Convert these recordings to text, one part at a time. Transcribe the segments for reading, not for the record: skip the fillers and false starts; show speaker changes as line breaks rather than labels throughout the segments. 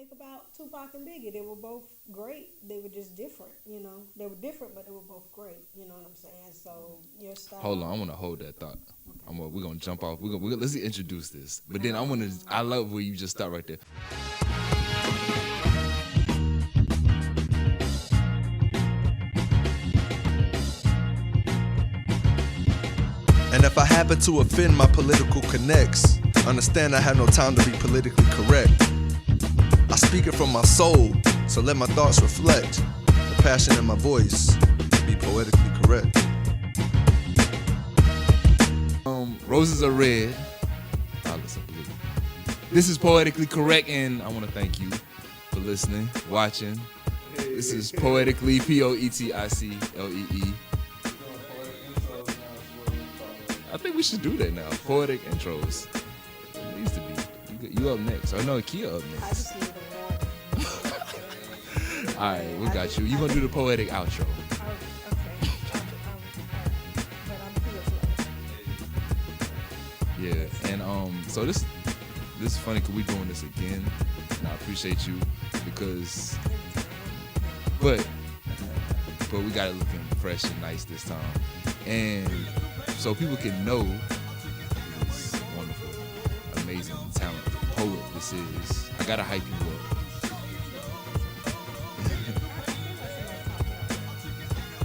think about Tupac and Biggie. They were both great. They were just different, you know. They were different, but they were both great. You know what I'm saying? So your
Hold on, I
style.
want to hold that thought.
Okay.
We're gonna jump off. Let's introduce this. But then I love where you just start right there.
And if I happen to offend my political connects, understand I have no time to be politically correct. I speak it from my soul, so let my thoughts reflect the passion in my voice, be poetically correct.
Roses are red. Violets are blue. This is Poetically Correct, and I want to thank you for listening, watching. This is Poetically, Poeticlee. I think we should do that now. Poetic intros. It needs to be. You up next. Oh no, Kia up
I
next.
just need a warning.
All right, we got you. You gonna do the poetic outro.
Oh, okay. But I'm here for it.
Yeah, and so this is funny because we doing this again, and I appreciate you because, but we got it looking fresh and nice this time, and so people can know this wonderful, amazing, talented poet this is. I gotta hype you up.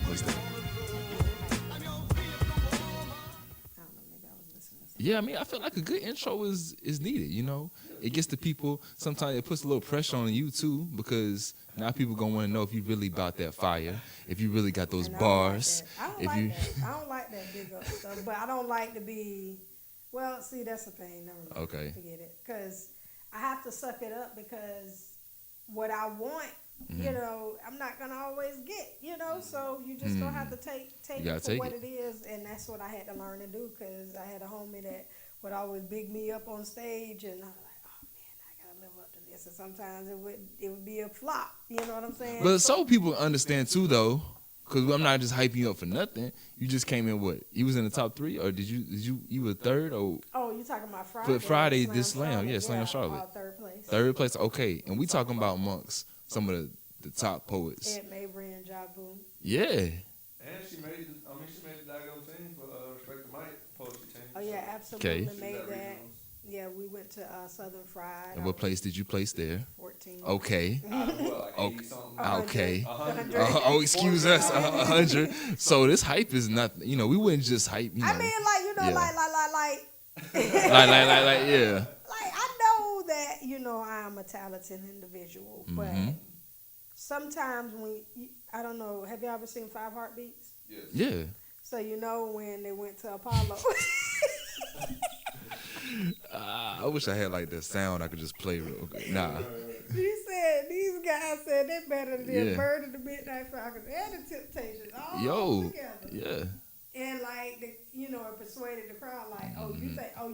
What's that?
I don't know, maybe I was listening to something.
Yeah, I mean, I feel like a good intro is needed, you know? It gets the people, sometimes it puts a little pressure on you too, because now people gonna wanna know if you really about that fire, if you really got those
And
bars.
I don't
If
like
you
that. I don't like that big up stuff, but I don't like to be. Well, see, that's the thing. Never mind.
Okay.
Forget it. Because I have to suck it up because what I want,
Mm-hmm.
you know, I'm not gonna always get. You know, so you just gonna have to take
You gotta
it for
take
what
it.
it is, and that's what I had to learn to do. Because I had a homie that would always big me up on stage, and I was like, oh man, I gotta live up to this. And sometimes it would be a flop. You know what I'm saying?
But so people understand too though, because I'm not just hyping you up for nothing. You just came in what? You was in the top 3, or did you were third or
Oh, you talking about Friday?
but Friday
Slam
this slam,
Charlotte.
yeah, Slam Charlotte.
Third place.
Third place, okay. And we talking about amongst some of the top poets.
Ed Mabry and Jabu.
Yeah.
And she made the daggone team for Respect the Mic poetry team.
Oh yeah, absolutely
Okay.
made
She got
that.
regionals.
Yeah, we went to Southern Fried.
And what place did you place there?
14.
Okay.
Like
Okay.
80 something.
Okay.
100.
Excuse us, 100. So this hype is nothing. You know, we wouldn't just hype. You know,
I mean, like you know,
Yeah.
like
yeah.
like I know that you know I'm a talented individual, but
Mhm.
sometimes I don't know. Have you ever seen Five Heartbeats?
Yes.
Yeah.
So you know when they went to Apollo.
I wish I had like that sound I could just play real quick. Nah.
These guys said they better than
Yeah.
Bird of the Midnight Falcon and the Temptations all
Yo.
together.
Yeah.
And like it persuaded the crowd like,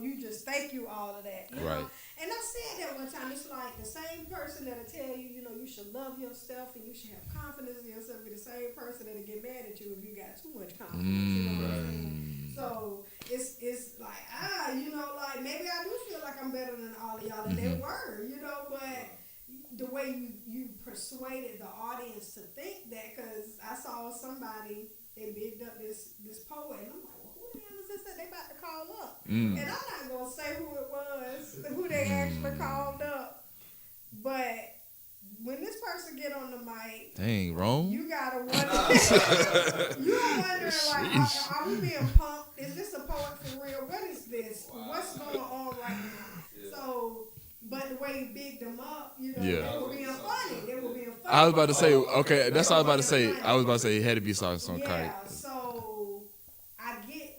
you just thank you all of that. You
Right.
know? And I said that one time, it's like the same person that'll tell you, you should love yourself and you should have confidence in yourself, be the same person that'll get mad at you if you got too much confidence. You know what I'm saying? So it's like, like maybe I do feel like I'm better than all of y'all, and they were, but the way you persuaded the audience to think that, because I saw somebody, they bigged up this poet, and I'm like, well, who the hell is this that they about to call up? And I'm not going to say who it was, who they actually called up, but when this person get on the mic,
Dang, wrong.
you gotta wonder. You're wondering, like, are we being pumped? Is this a poet for real? What is this? What's going on right now? So, but the way you bigged them up,
Yeah.
they were being funny. They were being funny.
I was about to say, okay, that's what I was about to say. I was about to say it had to be some kind.
Yeah, so I get,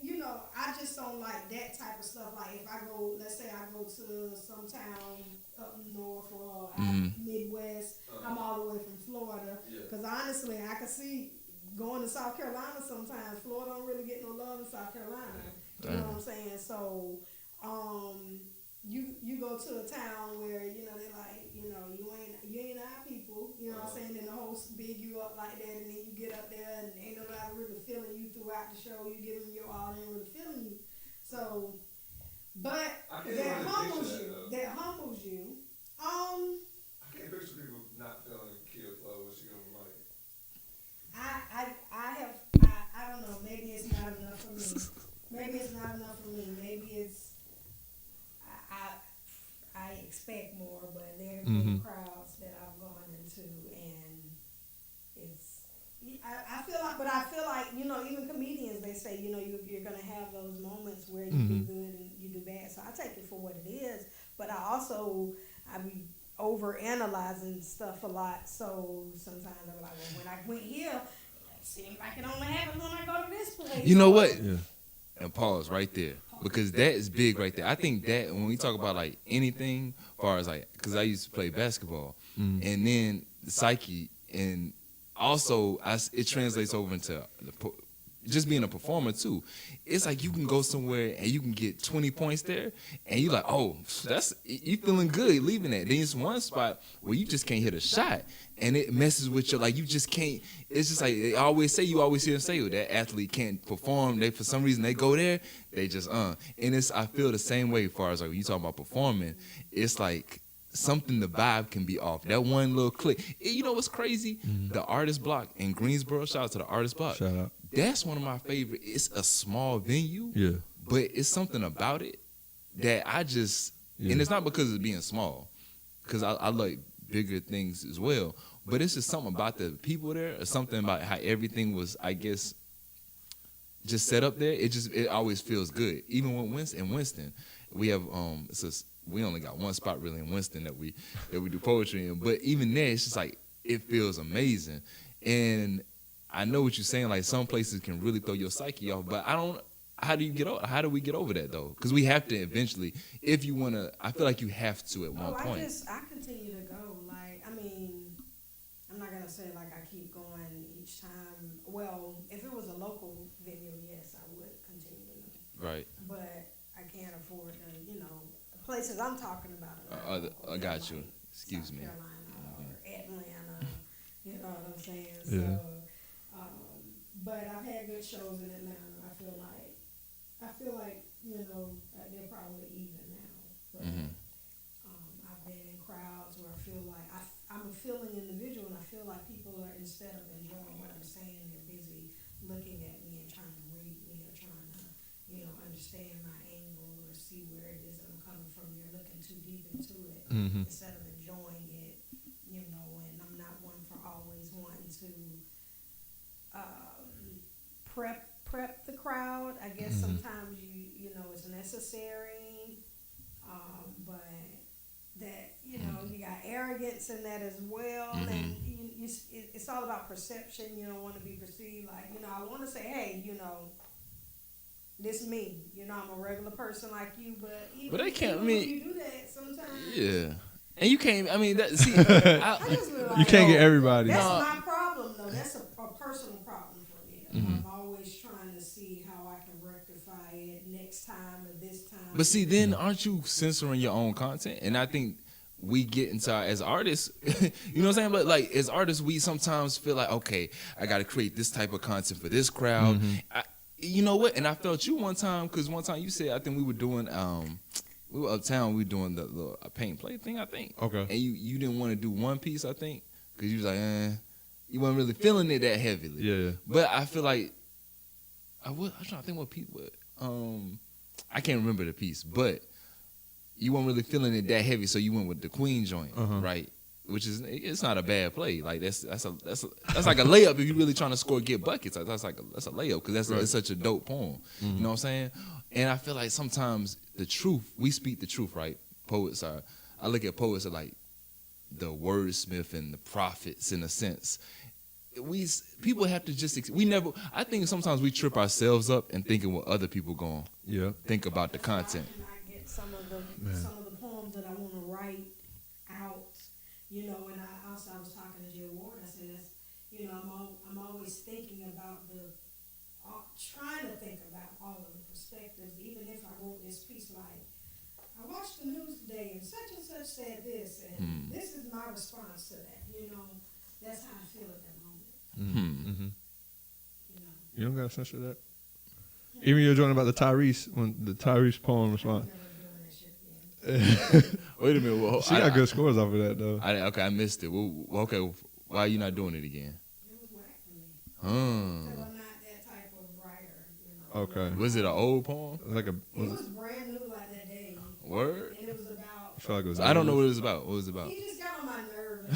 I just don't like that type of stuff. Like if I go, let's say I go to some town up north or out Midwest, I'm all the way from Florida. Because honestly, I can see going to South Carolina sometimes. Florida don't really get no love in South Carolina. You know what I'm saying? So, you go to a town where they're like, you ain't our people. You know what I'm saying? And the host big you up like that, and then you get up there and ain't nobody really feeling you throughout the show. You give them your all, they ain't really feeling you. So, but
I can't
that
really
humbles
picture
you.
that, though.
That humbles you.
I can't picture
gonna have those moments where you do good and you do bad. So I take it for what it is. But I be over analyzing stuff a lot. So sometimes I'm like, well, when I went here, it seemed like it only happens when I go to this place.
You know what? Yeah. And pause right there, because that is big right there. I think that when we talk about like anything, as far as like, because I used to play basketball, and then the psyche, and also it translates over into just being a performer too. It's like you can go somewhere and you can get 20 points there, and you like, oh, you feeling good leaving that. Then it's one spot where you just can't hit a shot, and it messes with your, like, you just can't. It's just like they always say, you always hear them say, that athlete can't perform. They, for some reason, they go there, they just and I feel the same way as far as like when you talk about performing. It's like something, the vibe can be off. That one little click. You know what's crazy? The Artist Block in Greensboro. Shout out to the Artist Block.
Shout out.
That's one of my favorite. It's a small venue, but it's something about it that I just, and it's not because of being small, because I like bigger things as well, but it's just something about the people there, or something about how everything was, I guess, just set up there. It always feels good. Even when Winston, we have we only got one spot really in Winston that we do poetry in, but even there, it's just like it feels amazing. And I know what you're saying. Like some places can really throw your psyche off, but I don't. How do we get over that though? Because we have to eventually. If you wanna, I feel like you have to at one point.
I continue to go. Like, I mean, I'm not gonna say like I keep going each time. Well, if it was a local venue, yes, I would continue to go.
Right.
But I can't afford to, the places I'm talking about.
I got you. Like excuse me.
South Carolina or Atlanta. You know what I'm saying?
Yeah.
So. But I've had good shows in Atlanta. I feel like they're probably even now. But I've been in crowds where I feel like I'm a feeling individual, and I feel like people are, instead of enjoying what I'm saying, they're busy looking at me and trying to read me or trying to understand my angle or see where it is that I'm coming from. They're looking too deep into it instead of enjoying it. And I'm not one for always wanting to prep the crowd. I guess sometimes it's necessary, but that you got arrogance in that as well, and it's all about perception. You don't want to be perceived like I want to say, hey, this me. I'm a regular person like you, but
they can't.
When you do that sometimes.
Yeah. And you can't. I mean, that. See,
you can't get everybody.
That's my problem, though. That's a personal problem for me. I'm always trying to see how I can rectify it next time or this time.
But see, then aren't you censoring your own content? And I think we get into as artists, you know what I'm saying? But like as artists, we sometimes feel like, okay, I got to create this type of content for this crowd. You know what? And I felt you one time, because one time you said, I think we were doing. We were uptown. We were doing the paint play thing, I think. Okay. And you didn't want to do one piece, I think, because you was like, you weren't really feeling it that heavily. Yeah. But I feel like I'm trying to think what piece. I can't remember the piece, but you weren't really feeling it that heavy, so you went with the Queen joint, right? Which is, it's not a bad play. Like that's like a layup if you're really trying to score, get buckets. That's a layup, because it's such a dope poem. You know what I'm saying? And I feel like sometimes the truth, we speak the truth, right? Poets are. I look at poets as like the wordsmith and the prophets in a sense. People have to just. I think sometimes we trip ourselves up and thinking what other people going. Yeah. Think about the content.
I get some of the poems that I want to write out. And I was talking to Jill Ward. I said, I'm always thinking about trying to think about all of the perspectives. Even if I wrote this piece, like I watched the news today and such said this, and this is my response to that. That's how I feel at that moment.
You don't gotta censor that. Even your joint about the Tyrese poem response.
Wait a minute. Well,
she got good scores off of that, though.
I missed it. Well, okay, why are you not doing it again?
It was whack for me. Because I'm not that type of writer.
Okay. Was it an old poem?
It was brand new like that day.
Word?
And it was about.
I feel like it was.
I don't know what it was about. What was it about?
He just got on my nerves. I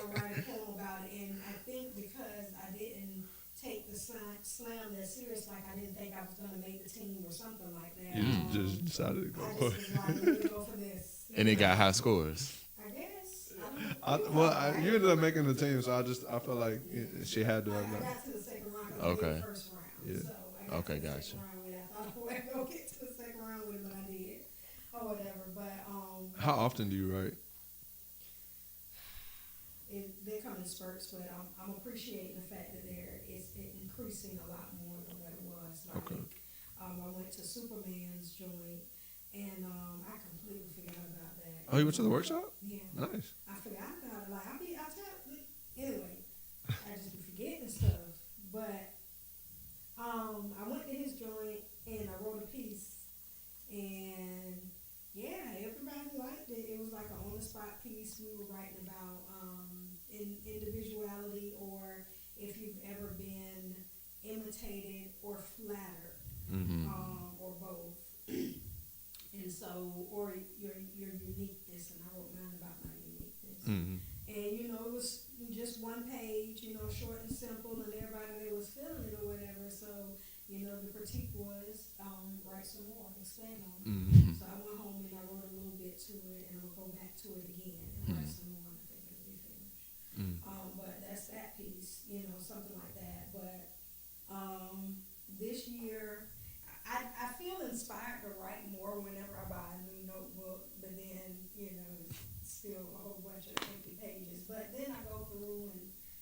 wanted to write a poem about it, and I think because I didn't take the science slam that serious, like I didn't think I was gonna make the team or something like that.
You just decided to go
I
for
just
it.
was like, let me go for this.
And it got high scores.
I guess. I don't know.
You ended up making the team, so I felt like she had to.
I got to the second round.
Okay.
I did the first round.
Yeah.
So I got
Okay,
to the
gotcha.
second round with it. I thought I wasn't gonna get to the second round with it, but I did, or whatever. But
How often do you write?
they come in spurts, but I'm appreciating the fact that it's increasing a lot more than what it was. Like,
Okay.
I went to Superman's joint, and I completely forgot about that.
Oh, you went to the workshop?
Yeah.
Nice.
I forgot about it. Like anyway, I just be forgetting stuff. But I went to his joint and I wrote a piece, and yeah, everybody liked it. It was like an on the spot piece. We were writing about individuality, or if you've ever been imitated or flattered, or both. And so, or your uniqueness, and I wrote mine about my uniqueness.
Mm-hmm.
And it was just one page, short and simple, and everybody there was feeling it or whatever. So, the critique was write some more, expand on it.
Mm-hmm.
So I went home and I wrote a little bit to it, and I'm gonna go back to it again and write some more. And I think it'll be finished. But that's that piece, something like that. But this year, I feel inspired to write more whenever I buy a new notebook, but then, it's still a whole bunch of empty pages. But then I go through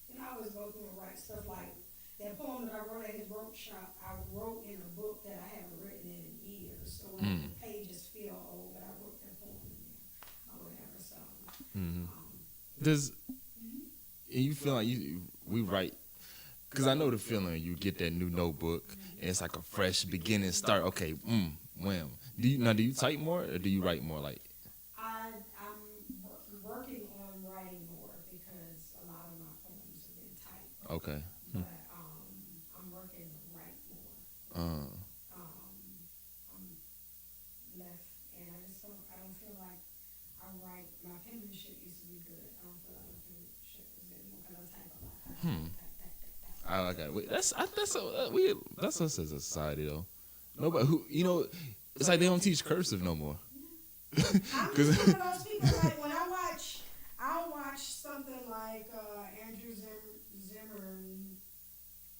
and I always go through and write stuff like that poem that I wrote at his workshop. I wrote in a book that I haven't written in years. So when the pages feel old, but I wrote that poem in there or whatever. So,
Does you feel like we write? Because I know the feeling you get that new notebook and it's like a fresh beginning start. Okay, wham. Do you type more or do you write more? Like
I'm working on writing more because a lot of my poems have been typed.
okay.
But I'm working to write more. I'm left, and I don't feel like I write. My penmanship used to be good. I don't feel like my penmanship is anymore because I type a lot.
I got it. Wait, that's us as a society though. Nobody who it's like they don't teach cursive no more.
I'm just one of those people. Like when I'll watch something like Andrew Zimmern.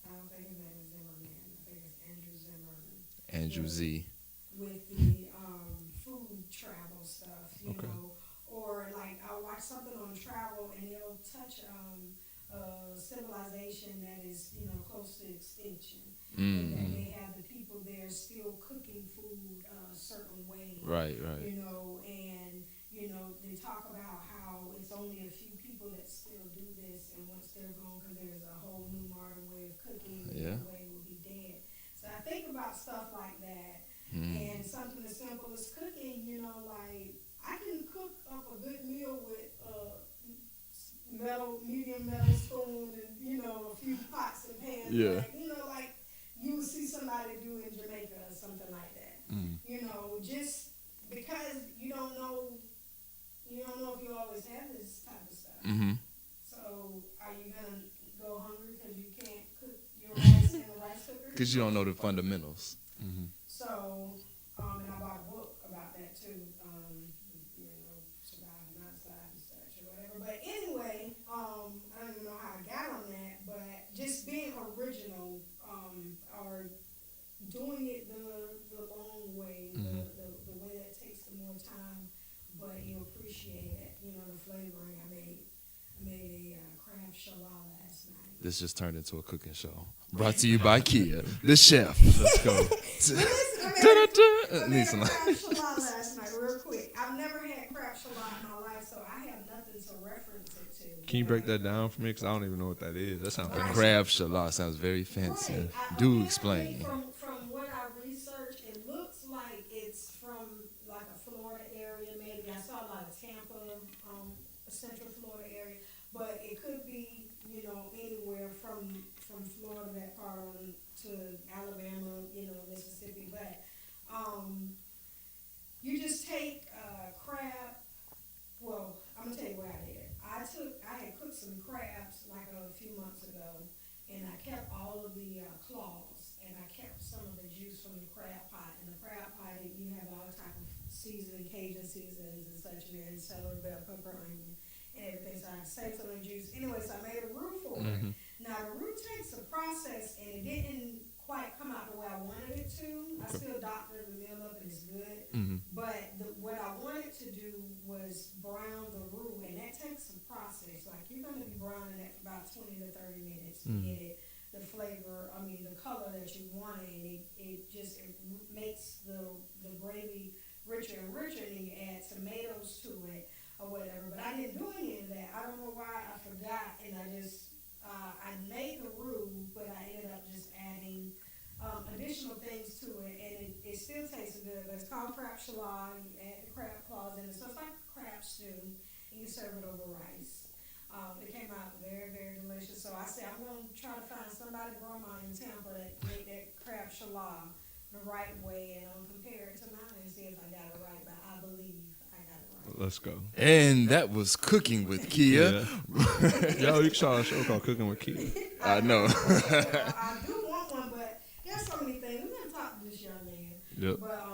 I don't think his name is Zimmerman. I think it's Andrew Zimmern.
Andrew Z.
With the food travel stuff,
Okay.
or like I'll watch something on travel and they'll touch a civilization that is close to extinction, and that they have the people there still cooking food a certain way,
Right.
and they talk about how it's only a few people that still do this, and once they're gone, because there's a whole new modern way of cooking,
Yeah.
the way will be dead. So I think about stuff like that. And something as simple as cooking, like I can cook up a good meal with medium metal spoon and, a few pots and pans.
Yeah.
Like you would see somebody do in Jamaica or something like that. Just because you don't know if you always have this type of stuff. So are you going to go hungry because you can't cook your rice in a rice cooker?
Because you don't know the fundamentals.
So, and I bought a book about that too, survive and not survive and such or whatever. But anyway, I don't even know how I got on that, but just being original, or doing it the long way, the way that takes more time, but you appreciate it, the flavoring. I made a crab shalala last night.
This just turned into a cooking show. Brought to you by Kia, the chef. Let's go.
I made a crab shalala last night, real quick. I've never had crab shalala in my life, so I have nothing to reference it to.
Can you break that down for me? Because I don't even know what that is. That sounds fancy.
Crab shallah sounds very fancy.
Right.
Do explain.
From what I researched, it looks like it's from like a Florida area, maybe. I saw like Tampa, Central Florida area, but it could be, anywhere from Florida, that part on to Alabama, Mississippi. But you just take crab. Well, I'm gonna tell you what I did. I had cooked some crabs like a few months ago, and I kept all of the claws. and I kept some of the juice from the crab pot. And the crab pot, you have all type of seasoning, Cajun seasonings and such in there, and celery, bell pepper, onion, and everything. So I saved some of the juice. Anyway, so I made a roux for it. Now the roux takes a process, and it didn't quite come out the way I wanted it to. I still doctored the meal up, and it's good. But what I wanted to do was brown the roux, and that takes some process. Like you're going to be browning it for about 20 to 30 minutes to get it the flavor. I mean the color that you want, and it makes the gravy richer and richer, and you add tomatoes to it or whatever. But I didn't do any of that. I don't know why I forgot, and I just I made the roux, but I ended up just adding additional things to it, and it still tastes good. But it's called crab chilau. You add the crab claws in it, so it's like a crab stew, and you serve it over rice. It came out very, very delicious. So I said I'm going to try to find somebody, grandma in Tampa, that made that crab chilau the right way, and I'll compare it to mine and see if I got it right. But I believe I got it right.
Let's go.
And that was Cooking with Kia.
Yo, you can start a show called Cooking with Kia.
I know.
I do want one, but there's so many things. We never talked to this young man.
Yep.
But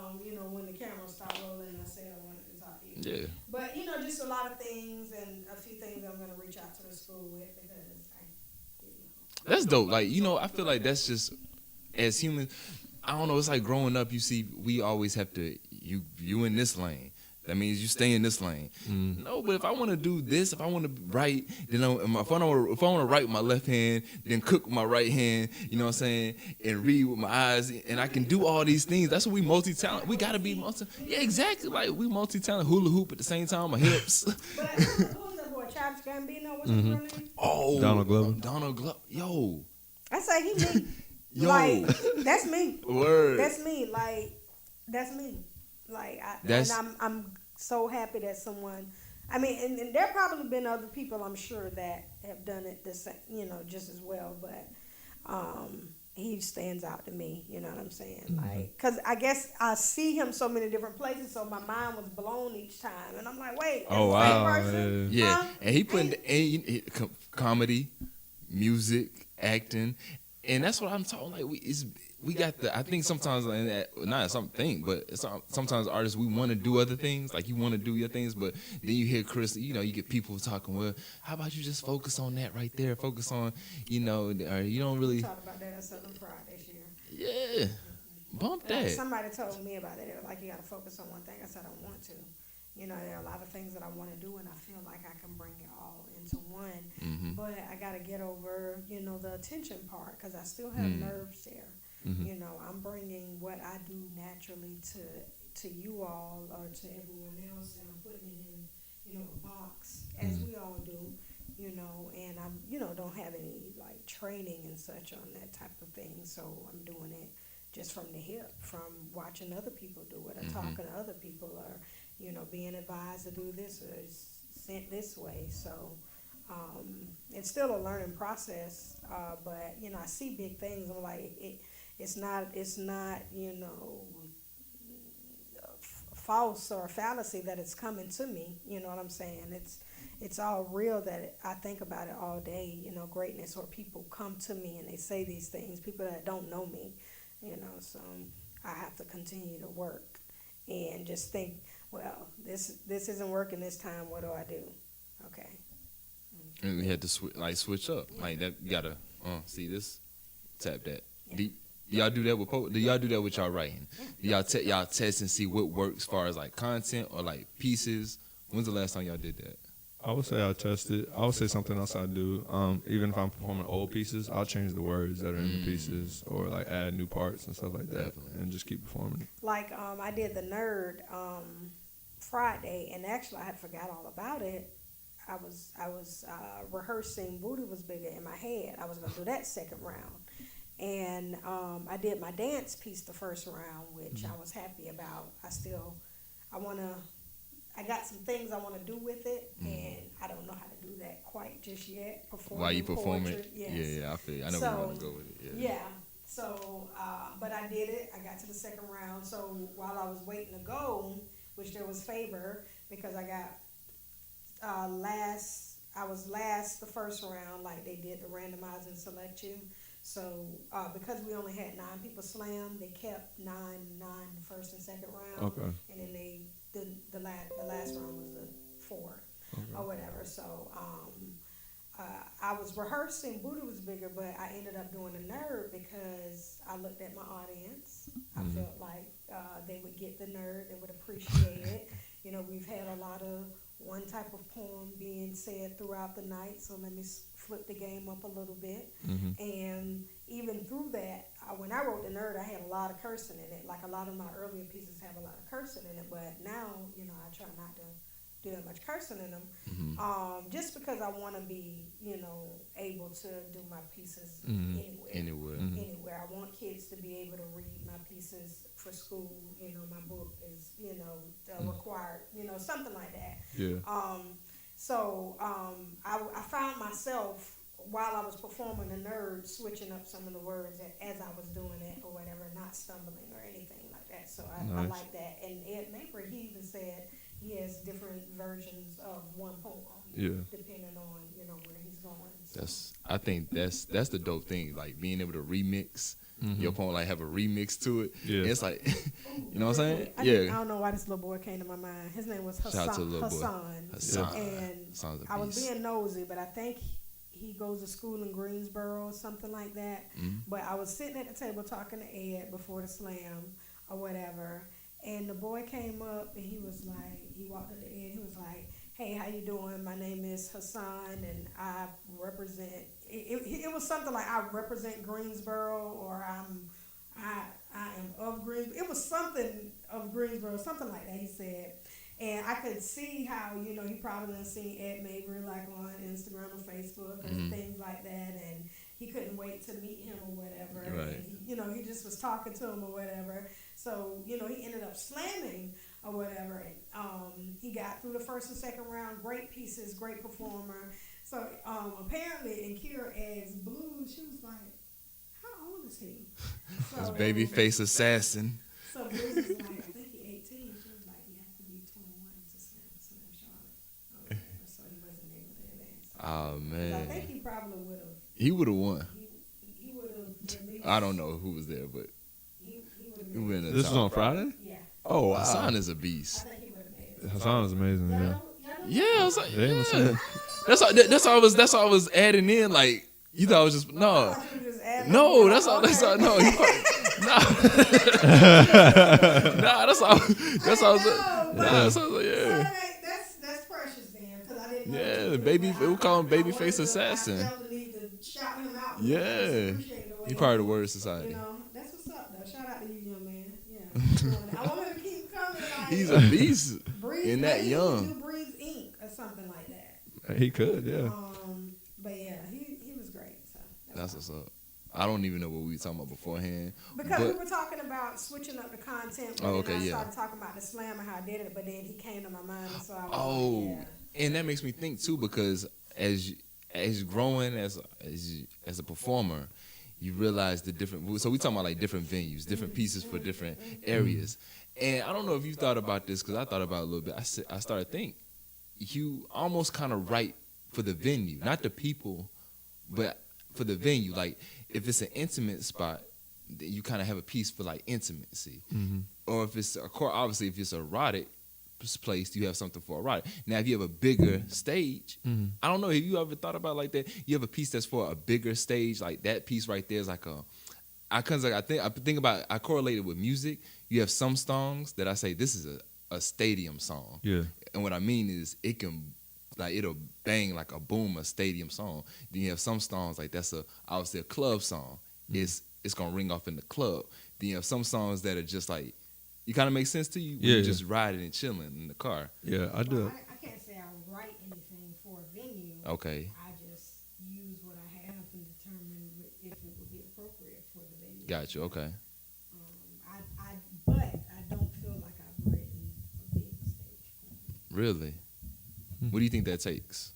when the camera stopped rolling, I said I wanted to talk to you.
Yeah.
But just a lot of things, and a few things I'm gonna reach out to the school with because
That's dope. Like, I feel like that's just, as humans, I don't know, it's like growing up, you see, we always have to, you in this lane. That means you stay in this lane. No, but if I want to do this, if I want to write, then if I want to write with my left hand, then cook with my right hand, you know what I'm saying, and read with my eyes, and I can do all these things. That's what we multi-talent. We got to be yeah, exactly. Like, we multi-talent, hula hoop at the same time, my hips.
But who's that boy, Childish Gambino? What's his real name?
Oh, Donald Glover. Yo.
I say he me.
Yo.
Like, that's me.
Word.
That's me. Like, that's me. Like, I'm so happy that someone. I mean, and there probably been other people, I'm sure, that have done it the same, just as well. But he stands out to me. You know what I'm saying? Like, because I guess I see him so many different places, so my mind was blown each time, and I'm like, wait, that's the same person?
Yeah,
Huh?
and he put in comedy, music, acting, and that's what I'm talking. Like, we got the. I think sometimes, not something, but sometimes artists, we want to do other things. Like, you want to do your things, but then you hear Chris. You get people talking. Well, how about you just focus on that right there? Focus on, or you don't really.
Talk about that at Southern Pride this year.
Yeah, bump that.
Somebody told me about it. They were like, you got to focus on one thing. I said, I don't want to. There are a lot of things that I want to do, and I feel like I can bring it all into one. But I got to get over, the attention part, because I still have nerves there. I'm bringing what I do naturally to you all or to everyone else, and I'm putting it in, a box, as we all do, and I'm, don't have any, like, training and such on that type of thing, so I'm doing it just from the hip, from watching other people do it, or talking to other people, or, being advised to do this, or sent this way, so it's still a learning process, but, I see big things, I'm like, it's not false or a fallacy that it's coming to me. You know what I'm saying? It's all real that I think about it all day. Greatness, or people come to me and they say these things. People that don't know me. So I have to continue to work and just think, well, this isn't working this time. What do I do? Okay.
And we had to switch up like that. You gotta see this, tap that.
Yeah.
Do y'all do that with do y'all do that with y'all writing? Do y'all test and see what works as far as like content or like pieces? When's the last time y'all did that?
I would say I test it. I would say something else I do. Even if I'm performing old pieces, I'll change the words that are in the pieces, or like add new parts and stuff like that, and just keep performing.
Like I did the Nerd Friday, and actually I had forgot all about it. I was rehearsing Booty Was Bigger in my head. I was gonna do that second round. And I did my dance piece the first round, which I was happy about. I got some things I want to do with it, and I don't know how to do that quite just yet.
While you perform it?
Yes.
Yeah, I feel you. I know where you want to go with it.
Yeah. So, but I did it. I got to the second round. So while I was waiting to go, which there was favor, because I got I was last the first round, like they did the randomize and select you. So because we only had 9 people slam, they kept nine the first and second round,
Okay.
and then the last round was the fourth or whatever. So I was rehearsing. Buddha was bigger, but I ended up doing a nerd because I looked at my audience. I felt like they would get the nerd, they would appreciate it. You know, we've had a lot of one type of poem being said throughout the night, so let me flip the game up a little bit. And even through that, when I wrote the nerd, I had a lot of cursing in it. Like a lot of my earlier pieces have a lot of cursing in it, but now, you know, I try not to do that much cursing in them, just because I want to be, you know, able to do my pieces anywhere. Anywhere. I want kids to be able to read my pieces for school. You know, my book is, you know, required. You know, something like that.
Yeah.
I found myself while I was performing the nerd switching up some of the words as I was doing it or whatever, not stumbling or anything like that. So I like that. And Ed Mabry, he even said he has different versions of one poem, depending on, you know, where he's going. So.
I think that's the dope thing, like being able to remix your poem, like have a remix to it. Yeah. It's like, you know what I'm saying?
I don't know why this little boy came to my mind. His name was Hassan.
Shout out to the little
Hassan.
boy.
And I was being nosy, but I think he goes to school in Greensboro or something like that. But I was sitting at the table talking to Ed before the slam or whatever. And the boy came up and he walked up to Ed. He was like, "Hey, how you doing? My name is Hassan, and I represent." It was something like, "I represent Greensboro," or I am of Greensboro. It was something of Greensboro, something like that. He said, and I could see how, you know, he probably done seen Ed Mabry like on Instagram or Facebook or things like that, and he couldn't wait to meet him or whatever.
Right.
And he, you know, he just was talking to him or whatever. So, you know, he ended up slamming or whatever. And he got through the first and second round. Great pieces, great performer. So apparently, and Kira asked Blue, she was like, "How old is he?"
That's Babyface Assassin.
So Blue was like, "I think he's 18." She was like, "You have to be 21 to slam Charlotte." So he wasn't able to advance.
Oh man.
I think he probably would have.
He would have won.
He would have.
I don't know who was there, but
He
he would have.
This was on Friday?
Yeah.
Oh, wow.
Hassan is a beast.
I think he would have made it.
Hassan is amazing, yeah.
Yeah, I was like,
They ain't the same.
That's all I was adding in. Like, you thought I was just no, that's all. No, he nah, that's all. That's all. That's all. Yeah.
That's precious, then, because I didn't know.
Yeah, baby, we call him Babyface Assassin.
I felt the need to shout him out.
Yeah, he part of the word society.
You know, that's what's up, though. Shout out to you, young man. Yeah, I want him to keep coming. Like,
He's a beast
Breeze,
in that young.
Do Breeze Inc. or something like that.
He could, yeah.
But yeah, he was great. So
That's what's up. I don't even know what we were talking about beforehand.
Because we were talking about switching up the content.
Oh, okay,
I
yeah.
started talking about the slam and how I did it, but then he came to my mind, and so I was
Oh,
like, yeah.
and that makes me think too, because as growing as a performer, you realize the different. So we talking about like different venues, different pieces for different areas. And I don't know if you thought about this, because I thought about it a little bit. I started to think you almost kind of write for the venue, not the people, but for the venue. Like if it's an intimate spot, then you kind of have a piece for like intimacy. Or if it's obviously if it's erotic place, you have something for erotic. Now if you have a bigger stage, I don't know, have you ever thought about like that? You have a piece that's for a bigger stage, like that piece right there is like I think about, I correlate it with music. You have some songs that I say this is a stadium song.
Yeah.
And what I mean is it'll bang like a boom, a stadium song. Then you have some songs like that's obviously a club song. It's gonna ring off in the club. Then you have some songs that are just like, you kind of make sense to you when you're just riding and chilling in the car.
Yeah, I do.
Well, I can't say I write anything for a venue.
Okay.
I just use what I have and determine if it would be appropriate for the venue.
Gotcha. Okay.
But I don't feel like I've written a big stage play.
Really? What do you think that takes?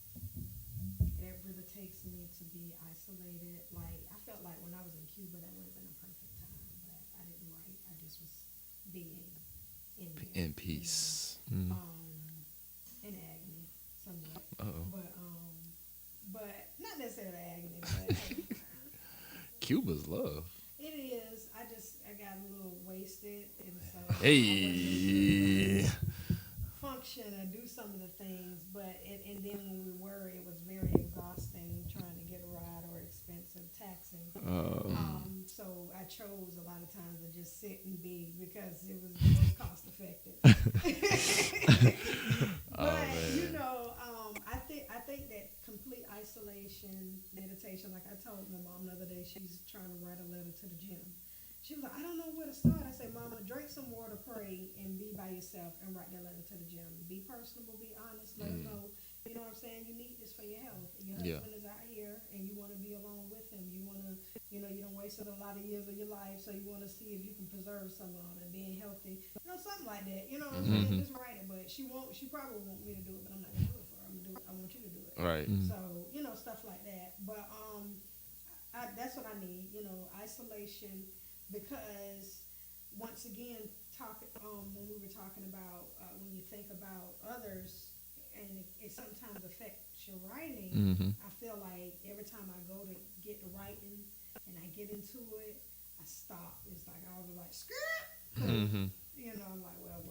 It really takes me to be isolated. Like, I felt like when I was in Cuba, that would have been a perfect time, but I didn't write. I just was being in
peace.
You know, in agony, somewhat.
Uh-oh.
But not necessarily agony, but
Cuba's love.
It is. I got a little wasted, and so I
Hey.
wasn't function or do some of the things. But and then when we were, it was very exhausting trying to get a ride or expensive taxing. So I chose a lot of times to just sit and be because it was the most cost effective. But you know, I think that complete isolation, meditation. Like I told my mom the other day, she's trying to write a letter to the gym. She was like, I don't know where to start. I said, Mama, drink some water, pray, and be by yourself and write that letter to the gym. Be personable, be honest, let them know. You know what I'm saying? You need this for your health. Your husband is out here, and you want to be alone with him. You want to, you know, you don't wasted a lot of years of your life, so you want to see if you can preserve some of them and being healthy. You know, something like that. You know what I'm saying? Just write it. But she won't. She probably won't me to do it, but I'm not gonna do it for her. I'm gonna do it. I want you to do it.
Right.
So you know, stuff like that. But that's what I need. You know, isolation, because once again, when we were talking about when you think about others and it sometimes affects your writing. I feel like every time I go to get to writing and I get into it, I stop. It's like I was like, skirt. You know, I'm like, well,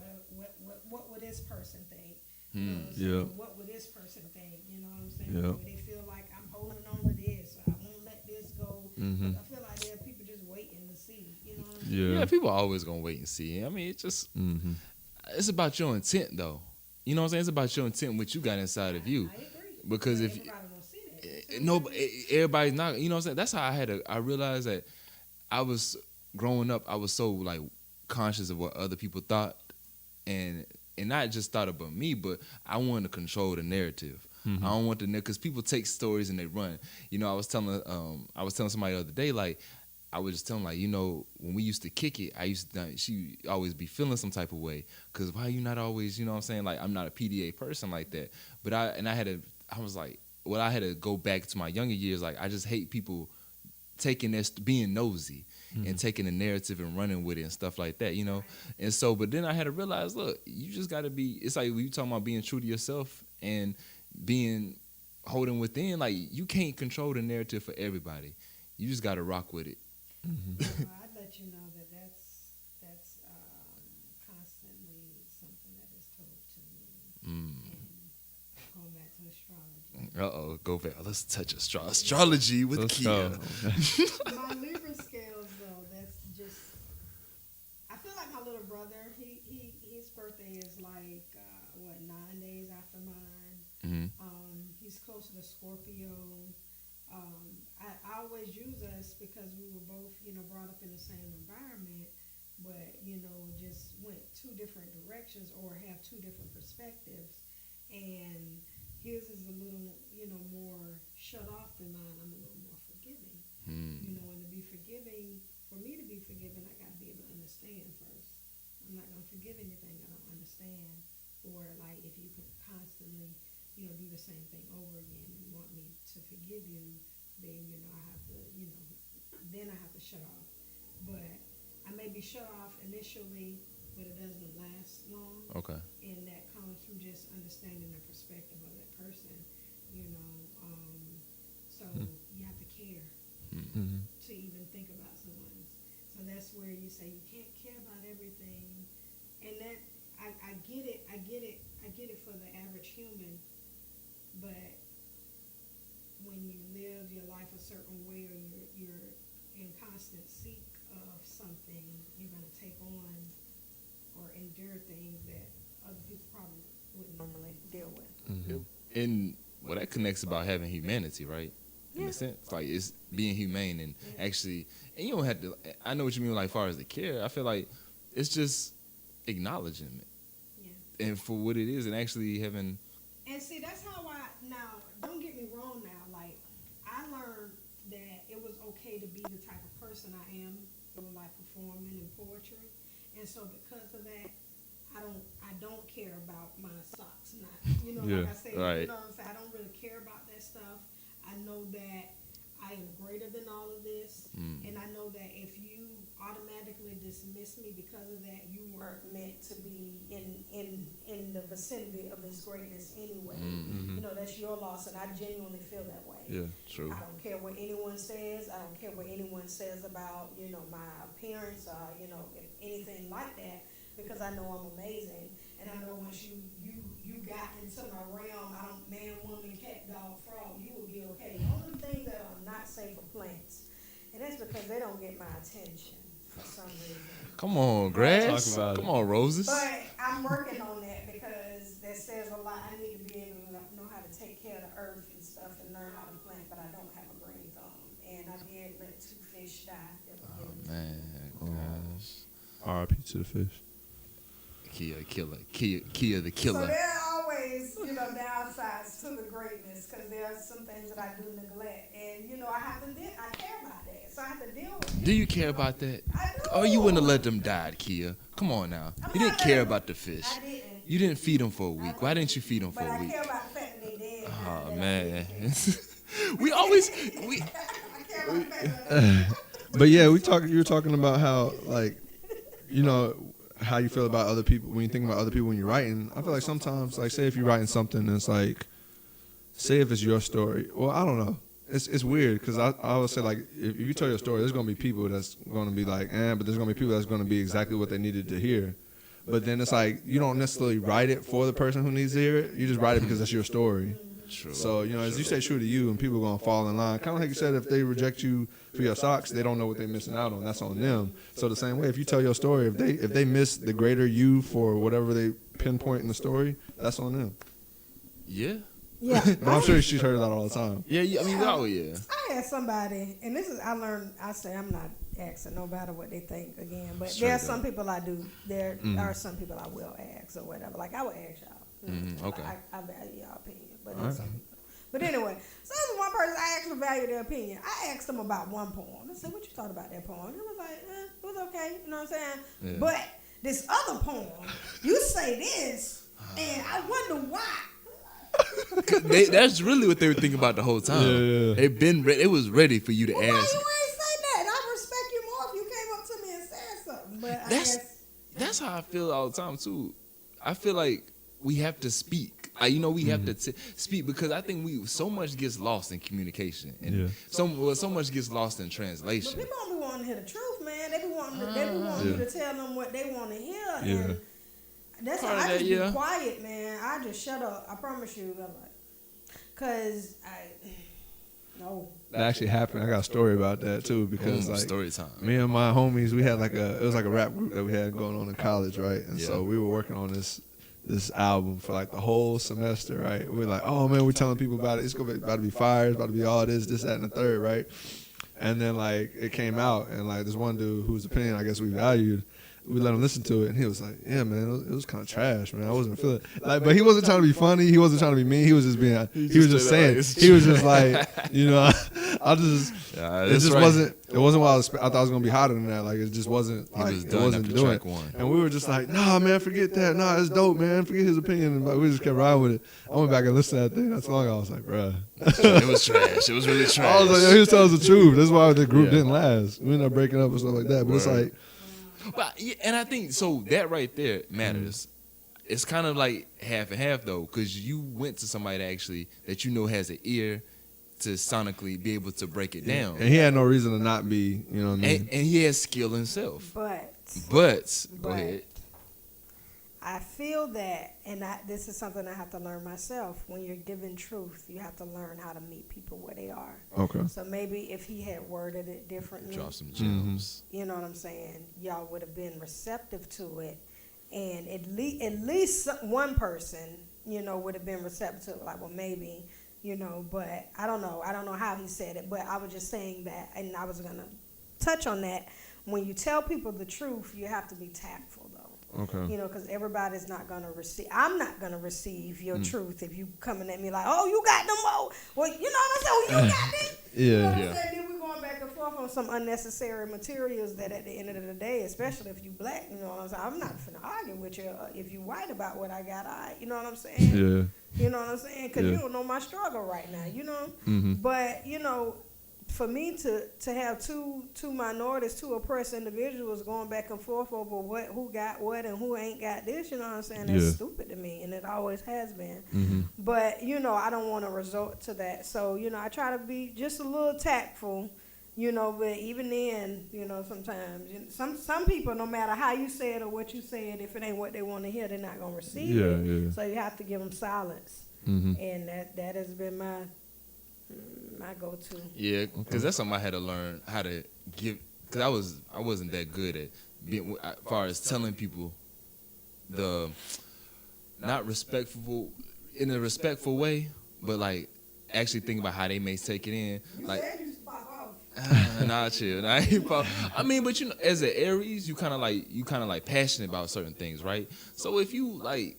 what would this person think? You know what I'm saying? What would this person think? You know what I'm saying? Would they feel like I'm holding on to this? Or I won't let this go. I feel like there are people just waiting to see. You know what I'm saying?
Yeah, people are always gonna wait and see. I mean, it just it's about your intent, though. You know what I'm saying? It's about your intent, what you got inside of you.
I agree.
Because
But
if
everybody don't see that.
no, everybody's not. You know what I'm saying? That's how I realized that I was growing up. I was so like conscious of what other people thought, and not just thought about me, but I wanted to control the narrative. I don't want the because people take stories and they run. You know, I was telling somebody the other day, like I was just telling, like, you know, when we used to kick it, she always be feeling some type of way, because why you not always, you know what I'm saying, like I'm not a PDA person like that, but I was like, well, I had to go back to my younger years, like I just hate people taking this, being nosy and taking the narrative and running with it and stuff like that, you know. And so, but then I had to realize, look, you just got to be. It's like when you talking about being true to yourself and being holding within. Like you can't control the narrative for everybody. You just got to rock with it.
I'd let you know that's constantly something that is told to me. And going back to astrology.
Go back. Let's touch astrology with Kia.
My Libra scales, though, that's just. I feel like my little brother. His birthday is like 9 days after mine. He's closer to Scorpio. I always use us because we were both, you know, brought up in the same environment, but, you know, just went two different directions or have two different perspectives. And his is a little, you know, more shut off than mine. I'm a little more forgiving. You know, and to be forgiving, for me to be forgiving, I got to be able to understand first. I'm not going to forgive anything I don't understand. Or like if you can constantly, you know, do the same thing over again and want me to forgive you, then, you know, I have to, you know, then I have to shut off. But I may be shut off initially, but it doesn't last long.
Okay.
And that comes from just understanding the perspective of that person, you know. So you have to care to even think about someone. So that's where you say you can't care about everything. And that, I get it for the average human, but when you live your life a certain way or you're in constant seek of something, you're going to take on or endure things that other people probably wouldn't normally deal with.
And well, that connects about having humanity, right? In a sense, like it's being humane and actually, and you don't have to. I know what you mean, like far as the care. I feel like it's just acknowledging it, and for what it is, and actually having.
And see, that's how now, don't get me wrong now, like, I learned that it was okay to be the type of person I am, doing like performing and poetry. And so because of that, I don't care about my socks, not, you know, like I said, you know what I'm saying, I don't really care about that stuff. I know that I am greater than all of this, and I know that if you automatically dismiss me because of that, you weren't meant to be in the vicinity of this greatness anyway. You know, that's your loss, and I genuinely feel that way.
Yeah, true.
I don't care what anyone says. I don't care what anyone says about, you know, my appearance or, you know, anything like that, because I know I'm amazing. And I know once you got into my realm, I don't, man, woman, cat, dog, frog, you will be okay. The only things that are not safe are plants. And that's because they don't get my attention for some reason.
Come on, grass.
Talk about
Come
it.
on, roses.
But I'm working on that because that says a lot. I need to be able to know how to take care of the earth and stuff and learn how to plant, but I don't have a green thumb. And I did let 2 fish die. That was given to me.
Man,
R.I.P. to the fish.
Kia the
So
killer.
there are always, you know, downsides to the greatness, because there are some things that I do neglect, and you know, I care about that, so I have to deal with it.
Do you care about that?
I do.
Oh, you wouldn't have let them die, Kia. Come on now. You didn't care about the fish.
I didn't.
You didn't feed them for a week. Why didn't you feed them for
But
a
I
week?
care about the fact that they dead.
Oh
That I
man,
did.
we always
I care about the fact that
But yeah, you were talking about how, like, you know, how you feel about other people when you think about other people when you're writing. I feel like sometimes, like, say if you're writing something and it's like, say if it's your story. Well, I don't know. It's weird because I always say, like, if you tell your story, there's gonna be people that's gonna be like, but there's gonna be people that's gonna be exactly what they needed to hear. But then it's like you don't necessarily write it for the person who needs to hear it. You just write it because that's your story.
True.
So, you know, as you stay true to you, and people are going to fall in line. Kind of like you said, if they reject you for your socks, they don't know what they're missing out on. That's on them. So the same way, if you tell your story, if they miss the greater you for whatever they pinpoint in the story, that's on them.
Yeah.
Yeah.
But I'm sure she's heard that all the time.
Yeah. I mean, yeah.
I had somebody, and this is, I say I'm not asking nobody what they think again, but
Straight
there are
up.
some people I do, there are some people I will ask or whatever. Like, I would ask y'all.
Okay.
I value y'all opinion, but there's some people. But anyway, so this is one person I actually value their opinion. I asked them about one poem. I said, what you thought about that poem? And it was like, it was okay. You know what I'm saying?
Yeah.
But this other poem, you say this, and I wonder why.
That's really what they were thinking about the whole time.
Yeah.
It was ready for you to
Well, why you ain't
ask.
say that? I respect you more if you came up to me and said something. But I guess
That's how I feel all the time too. I feel like we have to speak. You know, we have to speak because I think so much gets lost in communication, and so much gets lost in
but
translation.
people don't be wanting to hear the truth, man. They be wanting you to tell them what they want to hear.
Yeah.
And that's why
Part of
I
that,
just
yeah.
be quiet, man. I just shut up. I promise you. I'm like, cause no.
That actually happened. I got a story about that too because like
Story time.
me and my homies, we had it was like a rap group that we had going on in college, right? And
Yeah.
so we were working on this album for like the whole semester, right? We're like, oh man, we're telling people about it. It's about to be fire. It's about to be all this, that, and the third, right? And then like it came out, and like this one dude whose opinion I guess we valued, we let him listen to it, and he was like, yeah, man, it was kind of trash, man. I wasn't feeling it. Like, but he wasn't trying to be funny. He wasn't trying to be mean. He was just being, he was just saying, he was just like, you know, I just,
Yeah,
it
that's
just
right.
wasn't. It wasn't what I thought it was gonna be hotter than that. Like it just wasn't.
He
Like
was
it
done
wasn't
after
doing.
track one.
And we were just like, nah, man, forget that. Nah, it's dope, man. Forget his opinion. But we just kept riding with it. I went back and listened to that thing. Not so long ago. I was like, bruh.
It was trash. It was really trash.
I was like, yo, he was telling us the truth. That's why the group didn't last. We ended up breaking up and stuff like that. But it's
Word.
like,
But yeah, and I think so that right there matters. It's kind of like half and half though, because you went to somebody that you know has an ear to sonically be able to break it down,
and he had no reason to not be. You know what I mean?
and he has skill himself.
But
Go ahead.
I feel that, and this is something I have to learn myself. When you're given truth, you have to learn how to meet people where they are.
Okay.
So maybe if he had worded it differently,
Drop some gems.
you know what I'm saying, y'all would have been receptive to it, and at least one person, you know, would have been receptive to it. Like, well, maybe, you know, but I don't know how he said it, but I was just saying that, and I was gonna touch on that. When you tell people the truth, you have to be tactful, though.
Okay.
You know, because everybody's not going to receive. I'm not going to receive your truth if you coming at me like, oh, you got them more. Well, you know what I'm saying? Well, you got them. You know what I'm saying? Then we're going back and forth on some unnecessary materials that at the end of the day, especially if you black, you know what I'm saying? I'm not finna argue with you if you white about what I got. You know what I'm saying?
Yeah.
You know what I'm saying? Because you don't know my struggle right now, you know?
Mm-hmm.
But, you know, for me to have two minorities, two oppressed individuals going back and forth over who got what and who ain't got this, you know what I'm saying? That's stupid to me, and it always has been.
Mm-hmm.
But, you know, I don't want to resort to that. So, you know, I try to be just a little tactful, you know, but even then, you know, sometimes, some people, no matter how you say it or what you say it, if it ain't what they want to hear, they're not going to receive it.
Yeah.
So you have to give them silence.
Mm-hmm.
And that has been my go-to.
Yeah, because that's something I had to learn how to give. Because I wasn't that good at being, as far as telling people the not respectful in a respectful way, but like actually think about how they may take it in.
You
Like,
said you just pop off.
nah, chill. Nah, I mean, but you know, as an Aries, you kind of like passionate about certain things, right? So if you like.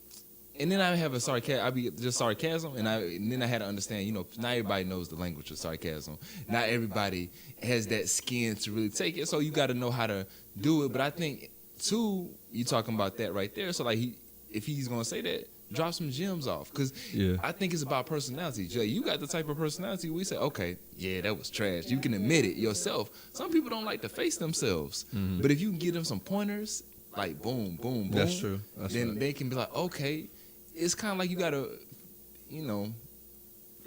And then I have I be just sarcasm, and then I had to understand, you know, not everybody knows the language of sarcasm. Not everybody has that skin to really take it, so you got to know how to do it. But I think, too, you talking about that right there. So, like, if he's going to say that, drop some gems off. Because I think it's about personality. Jay, you got the type of personality we say, okay, yeah, that was trash. You can admit it yourself. Some people don't like to face themselves. Mm-hmm. But if you can give them some pointers, like boom, boom, boom.
That's true.
Then they can be like, okay. It's kind of like you got to, you know,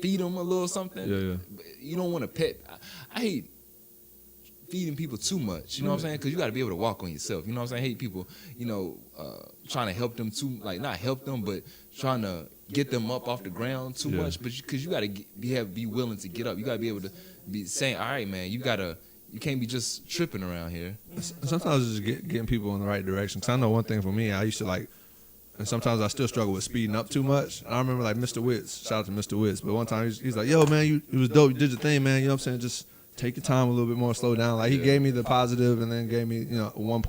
feed them a little something.
Yeah.
You don't want to pet. I hate feeding people too much. You know what I'm saying? Because you got to be able to walk on yourself. You know what I'm saying? I hate people, you know, trying to help them too, like not help them, but trying to get them up off the ground too much. But because you got to be willing to get up. You got to be able to be saying, all right, man, you can't be just tripping around here.
Sometimes it's just getting people in the right direction. Because I know one thing for me, I used to like, and sometimes I still struggle with speeding up too much. I remember like Mr. Witz, shout out to Mr. Witz, but one time he's like, yo, man, it was dope. You did your thing, man. You know what I'm saying? Just take your time a little bit more, slow down. Like he gave me the positive and then gave me, you know, one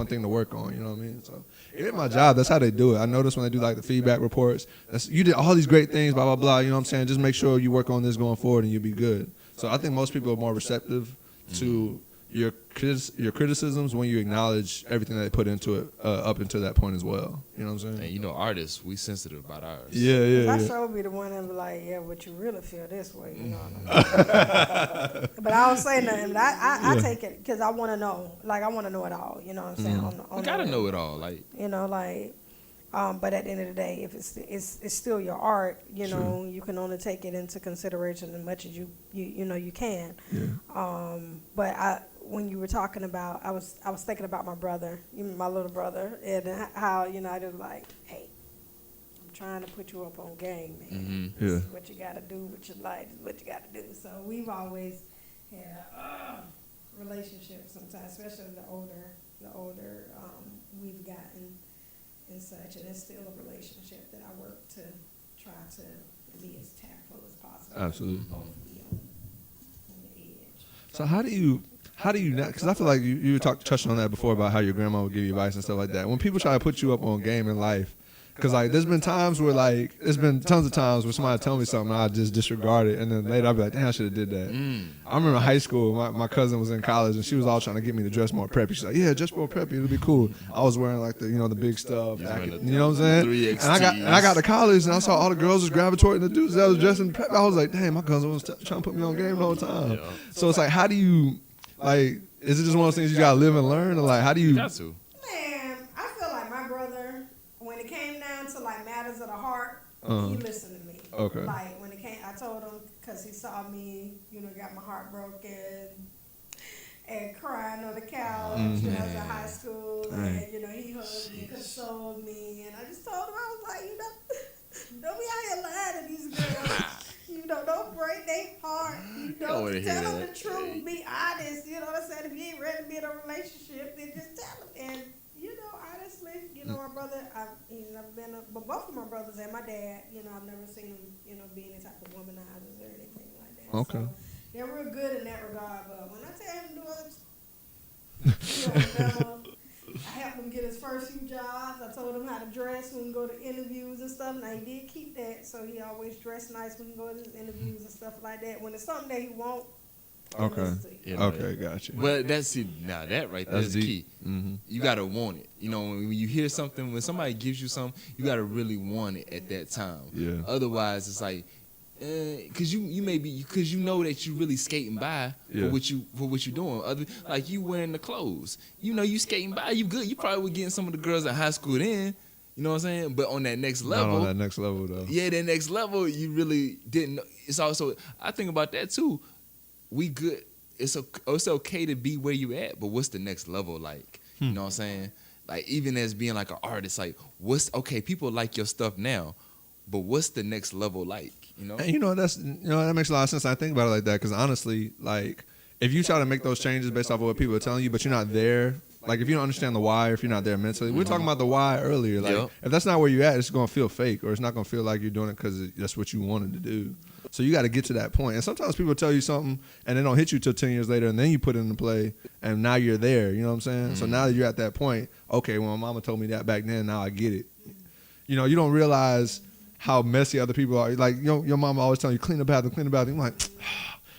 thing to work on. You know what I mean? So it ain't my job. That's how they do it. I notice when they do like the feedback reports, you did all these great things, blah, blah, blah. You know what I'm saying? Just make sure you work on this going forward and you'll be good. So I think most people are more receptive to your criticisms when you acknowledge everything that they put into it up until that point as well. You know what I'm saying?
And you know, artists, we sensitive about ours.
Yeah.
I sure be the one that be like, yeah, but you really feel this way, you know what I mean? But I don't say nothing. But I take it because I want to know. Like, I want to know it all, you know what I'm saying?
You got to know it all. Like,
you know, like, but at the end of the day, if it's still your art, you know, you can only take it into consideration as much as you know you can.
Yeah.
But when you were talking about, I was thinking about my brother, my little brother, and how, you know, I just like, hey, I'm trying to put you up on game, man.
Mm-hmm.
This is what you got to do with your life. This is what you got to do. So we've always had a relationship sometimes, especially the older we've gotten and such, and it's still a relationship that I work to try to be as tactful as possible.
Absolutely.
Both be on the edge.
So how do you not, because I feel like you touched on that before about how your grandma would give you advice and stuff like that. When people try to put you up on game in life, because like there's been tons of times where somebody tell me something and I just disregard it, and then later I'll be like, damn, I should have did that. I remember in high school, my cousin was in college and she was all trying to get me to dress more preppy. She's like, yeah, dress more preppy, it'll be cool. I was wearing like the big stuff, you know what I'm saying? And I got to college and I saw all the girls was gravitating the dudes that was dressing preppy. I was like, damn, my cousin was trying to put me on game the whole time. Yeah. So it's like, how do you, like, is it just one of those things you gotta live and learn, or like how do you?
Got to.
Man, I feel like my brother, when it came down to like matters of the heart, he listened to me.
Okay.
Like when it came, I told him because he saw me, you know, got my heart broken and crying on the couch when I was in high school, and you know he hugged me, consoled me, and I just told him, I was like, you know, don't be out here lying to these girls. You know, don't break their heart. You know, tell them the truth. Be honest. You know what I'm saying? If you ain't ready to be in a relationship, then just tell them. And, you know, honestly, you know, my brother, he's never been but both of my brothers and my dad, you know, I've never seen them, you know, be any type of womanizers or anything like that.
Okay.
So they're real good in that regard. But when I tell him to do it, you know, I helped him get his first few jobs. I told him how to dress when we go to interviews and stuff. Now, he did keep that, so he always dressed nice when he go to his interviews and stuff like that. When it's something that he won't,
okay,
you know,
okay, gotcha.
But that right there is key.
Mm-hmm.
You gotta want it. You know, when you hear something, when somebody gives you something, you gotta really want it at that time.
Yeah.
Otherwise, it's like Cause you may be, cause you know that you really skating by
Yeah.
for what you doing. Other like you wearing the clothes, you know you skating by, you good. You probably were getting some of the girls in high school then, you know what I'm saying. But on that next
Not
level,
on that next level though.
yeah, that next level, you really didn't. It's also I think about that too. We good. It's okay to be where you at, but what's the next level like? You know what I'm saying? Like even as being like an artist, like what's okay? People like your stuff now, but what's the next level like? You know?
And you know that makes a lot of sense. I think about it like that because honestly, like if you try to make those changes based off of what people are telling you, but you're not there. Like if you don't understand the why, or if you're not there mentally, we were talking about the why earlier. Like
Yep.
if that's not where you're at, it's gonna feel fake, or it's not gonna feel like you're doing it because that's what you wanted to do. So you got to get to that point. And sometimes people tell you something and they don't hit you till 10 years later, and then you put it into play, and now you're there. You know what I'm saying? So now that you're at that point, okay, well, my mama told me that back then. Now I get it. You know, you don't realize how messy other people are. Like your mama always telling you clean the bathroom, clean the bathroom. I'm like,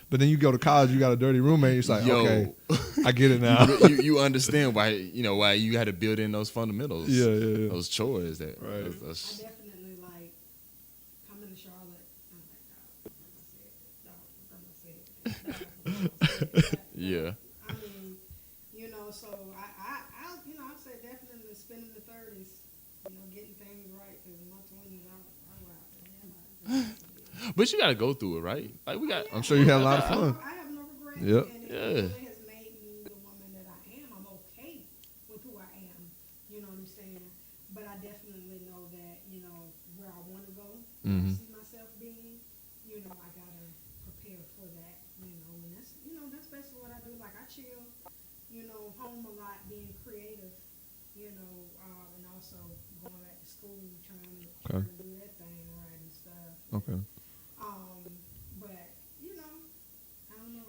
but then you go to college, you got a dirty roommate. It's like, okay, I get it now.
you understand why you had to build in those fundamentals.
Yeah.
Those chores that.
Right.
I definitely like coming to Charlotte. I'm like,
Yeah.
I mean, you know, so I'd say definitely spending the 30s, you know, getting things right. Because in my 20s,
But you gotta go through it, right? Like we got.
I'm sure you had a lot of fun.
I have no regrets.
Yep.
And it
Yeah.
really has made me the woman that I am. I'm okay with who I am. You know what I'm saying? But I definitely know that, you know, where I want to go, where I see myself being, you know, I got to prepare for that, you know. And that's basically what I do. Like, I chill, you know, home a lot, being creative, you know, and also going back to school, trying to do that thing right and stuff.
Okay.
But you know, I don't know.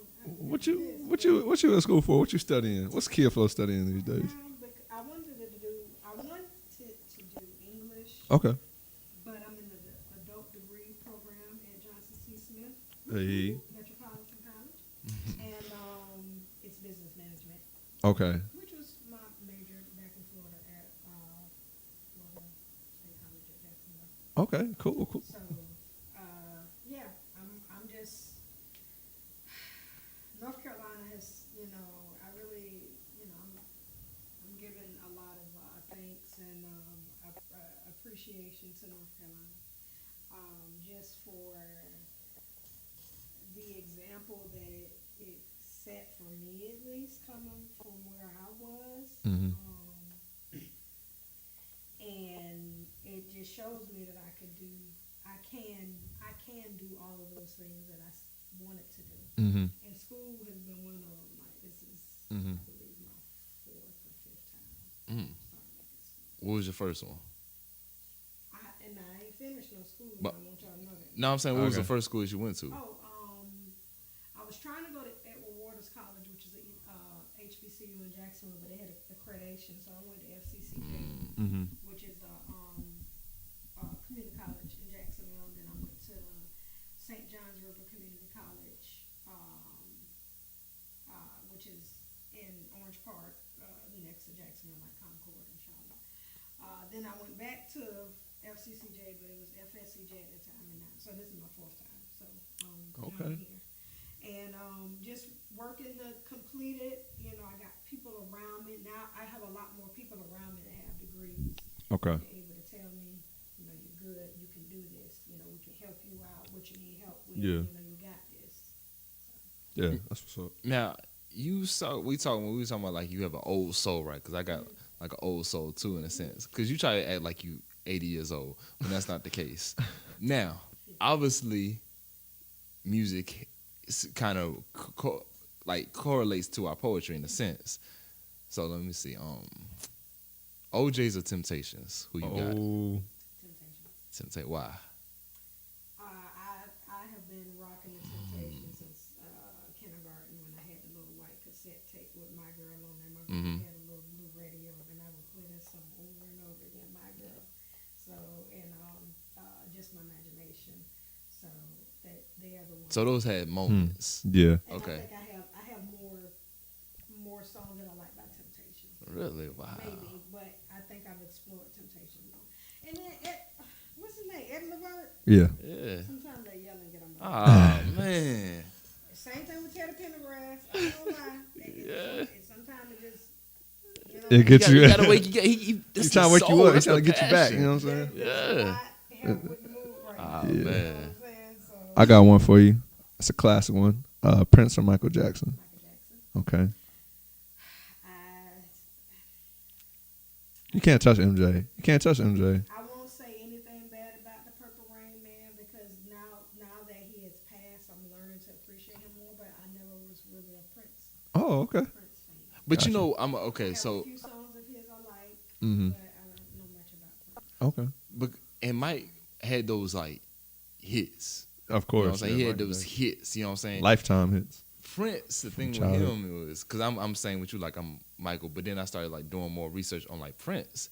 What you in school for? What you studying? What's Kid Flow studying these days?
I wanted to do English,
Okay.
but I'm in the adult degree program at Johnson C. Smith
Hey.
Metropolitan College, and it's business management,
Okay.
which was my major back in Florida at Florida State College at Jacksonville.
Okay. Cool.
So, yeah, I'm just North Carolina has, you know, I really, you know, I'm giving a lot of thanks and appreciation to North Carolina, just for the example that it set for me, at least coming from where I was. And it just shows me that I can do all of those things that I wanted to do. And school has been one of them. Like, this is, I believe, my 4th or 5th time starting back at school.
What was your first one?
I ain't finished no school.
But-
I want y'all to know that.
No, I'm saying what was
Okay.
the first school that you went to?
Oh, I was trying to go to Edward Waters College, which is a HBCU in Jacksonville, but they had accreditation, so I went to FCCJ, which is a community college in Jacksonville. And then I went to St. John's River Community College, which is in Orange Park, next to Jacksonville, like Concord and Charlotte. Then I went back to FCCJ, but it was FSCJ at the time, and now, so this is my 4th time. So now I'm here, and just working to complete it. You know, I got people around me now. I have a lot more people around me that have degrees.
Okay.
They're able to tell me, you know, you're good, you can do this. You know, we can help you out. What you need help with,
Yeah.
you know, you got this.
Yeah, that's what's up.
Now we talking about like you have an old soul, right? Because I got like an old soul too, in a sense. Because you try to act like you 80 years old, when that's not the case. Now, obviously, music kind of correlates to our poetry in a sense. So let me see. OJ's or Temptations? Who you got?
Temptation.
Why?
I have been rocking the Temptation since kindergarten, when I had the little white cassette tape with My Girl on there. My girl had a little blue radio, and I would play this song over and over again, My Girl. So, and just my imagination. So that they are the ones.
So those had moments.
Yeah.
And
Okay.
I think I have more songs that I like by Temptation.
Really? Wow.
Maybe, but I think I've explored Temptation more. And then what's his name? Ed Levert.
Yeah.
Yeah.
Sometimes they yell and get on
Ah, man.
Same thing with Teddy Pendergrass. I don't lie. Sometimes it just, you know.
It gets you.
You gotta wake.
He's trying to wake you up. He's trying to get you back. You know what I'm saying?
Yeah.
Help with the mood right now.
Oh,
You know
man.
what I'm saying? So,
I got one for you. It's a classic one. Prince or Michael Jackson.
Michael Jackson.
Okay. You can't touch MJ. You can't touch MJ.
I won't say anything bad about the Purple Rain Man because now that he has passed, I'm learning to appreciate him more. But I never was really a
Oh, okay.
Prince fan.
But
Gotcha.
you know, I'm
I
okay.
have
So,
a few songs of his I like,
Mm-hmm.
but I don't know much about Prince.
Okay.
but and Mike had those like hits.
Of
You
course.
know what I'm saying? He had
Michael
those
Jackson.
hits. You know what I'm saying?
Lifetime hits.
Prince, the thing with
childhood.
him was because I'm saying with you like I'm Michael, but then I started like doing more research on like Prince,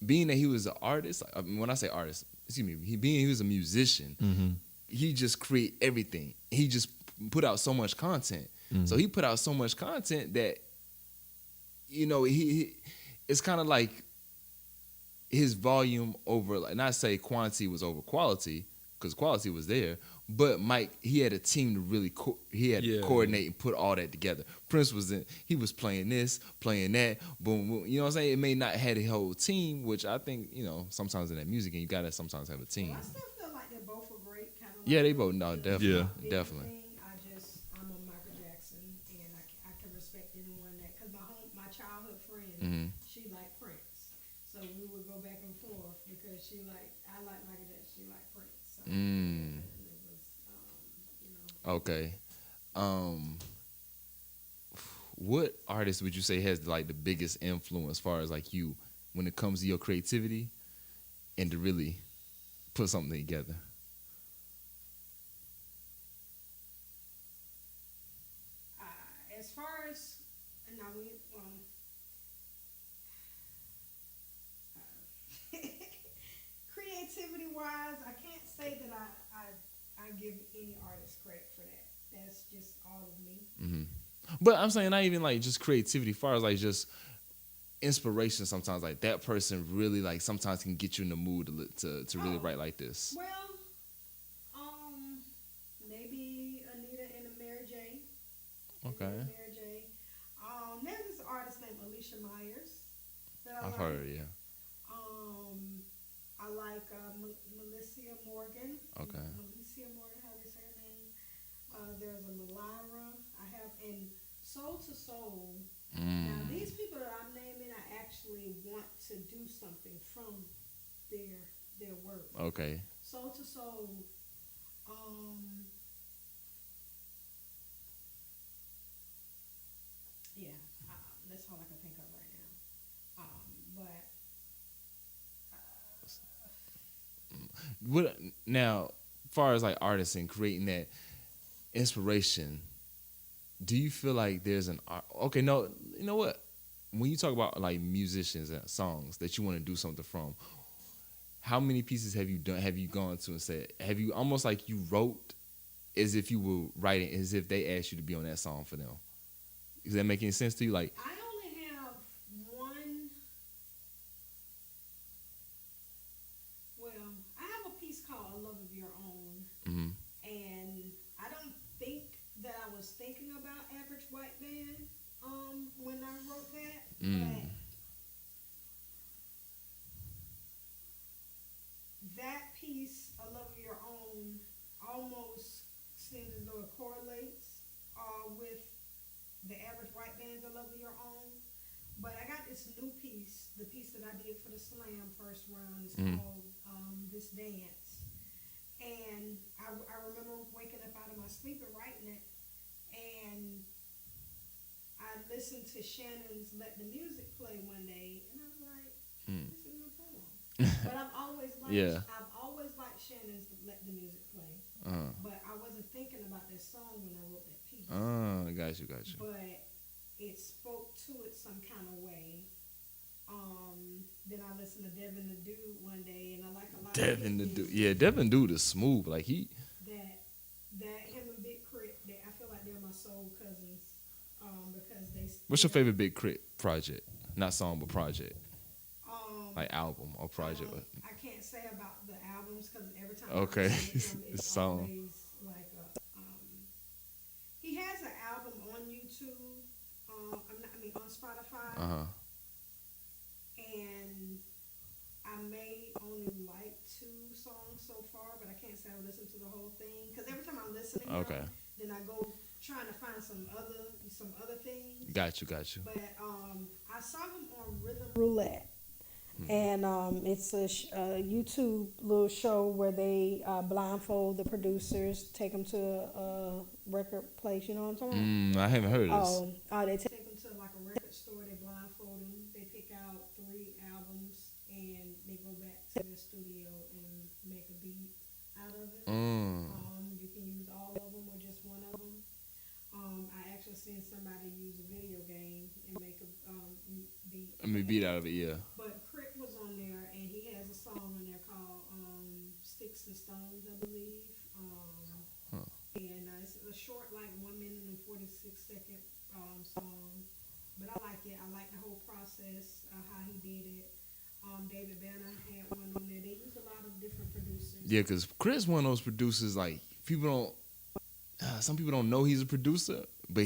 being that he was an artist. I mean, when I say artist, excuse me, he was a musician.
Mm-hmm.
He just create everything. He just put out so much content.
Mm-hmm.
So he put out so much content that you know he it's kind of like his volume over like not say quantity was over quality because quality was there. But Mike, he had a team to really coordinate and put all that together. Prince he was playing this, playing that, boom, boom. You know what I'm saying? It may not have a whole team, which I think, you know, sometimes in that music, and you gotta sometimes have a team.
Well, I still feel like they're both a great kind of.
Yeah, they both. No, definitely,
Yeah.
definitely.
I'm a Michael Jackson, and I can respect anyone that because my childhood friend,
Mm-hmm.
she liked Prince, so we would go back and forth because I like Michael Jackson, she liked Prince. So
Mm.
it was, you know.
Okay. What artist would you say has like the biggest influence as far as like you when it comes to your creativity and to really put something together?
As far as now creativity wise, I can't say that I give any artist credit for that. That's just all of me.
Mm-hmm. But I'm saying not even like just creativity, as far as like just inspiration. Sometimes like that person really like sometimes can get you in the mood to really write like this.
Well, maybe Anita and Mary J.
Okay,
Mary J. There's this artist named Alicia Myers that I
I've
like.
heard, yeah.
I like Melissa Morgan.
Okay.
Melissa Morgan, how do you say her name? There's a Malira. I have and Soul to Soul. Now these people that I'm naming, I actually want to do something from their work.
Okay.
Soul to Soul. Yeah, that's all I can think of right now.
What now? As far as like artists and creating that inspiration, do you feel like there's an art? Okay, no, you know what? When you talk about like musicians and songs that you want to do something from, how many pieces have you done? Have you gone to and said? Have you almost like you wrote as if you were writing, as if they asked you to be on that song for them? Does that make any sense to you? Like,
I only have one. Well, I have a piece called "A Love of Your Own,"
mm-hmm.
and I don't think that I was thinking about Average White Band when I wrote that, but that piece, "A Love of Your Own," almost seems as though it correlates with the Average White Band's "A Love of Your Own." But I got this new piece, the piece that I did for the Slam first round is called This Dance. And I remember waking up out of my sleep and writing it. And I listened to Shannon's Let the Music Play one day, and I was like, this is my poem. But I've always liked Shannon's Let the Music Play. But I wasn't thinking about that song when I wrote that piece.
Got you.
But it spoke to it some kind of way. Then I listened to Devin the Dude one day, and I like a lot
Devin the
of his
Dude.
music.
Yeah, Devin Dude is smooth. Like
That him and Big Crit, I feel like they're my soul cousins. Because they.
What's your favorite Big Crit project? Not song, but project. Like album or project.
I can't say about the albums because every time
Okay.
I listen to them, it's
Song.
always like YouTube. On Spotify.
Uh-huh.
And I may only like 2 songs so far, but I can't say I listen to the whole thing because every time I listen to him, then I go trying to find some other things.
Got you.
But I saw him on Rhythm Roulette, and it's a YouTube little show where they blindfold the producers, take them to a record place. You know what I'm talking about?
I haven't heard of this.
They take them to like a record store. They blindfold them. They pick out 3 albums, and they go back to the studio and make a beat out of it. You can use all of them or just one of them. I actually seen somebody use a video game and make a beat.
Beat out of it, yeah.
But Crit was on there, and he has a song on there called "Sticks and Stones," I believe. And it's a short, like 1 minute and 46-second song. But I like it. I like the whole process, how he did it. David Banner had one on there. They use a lot of different producers.
Yeah, because Chris one of those producers, like, people don't, some people don't know he's a producer, but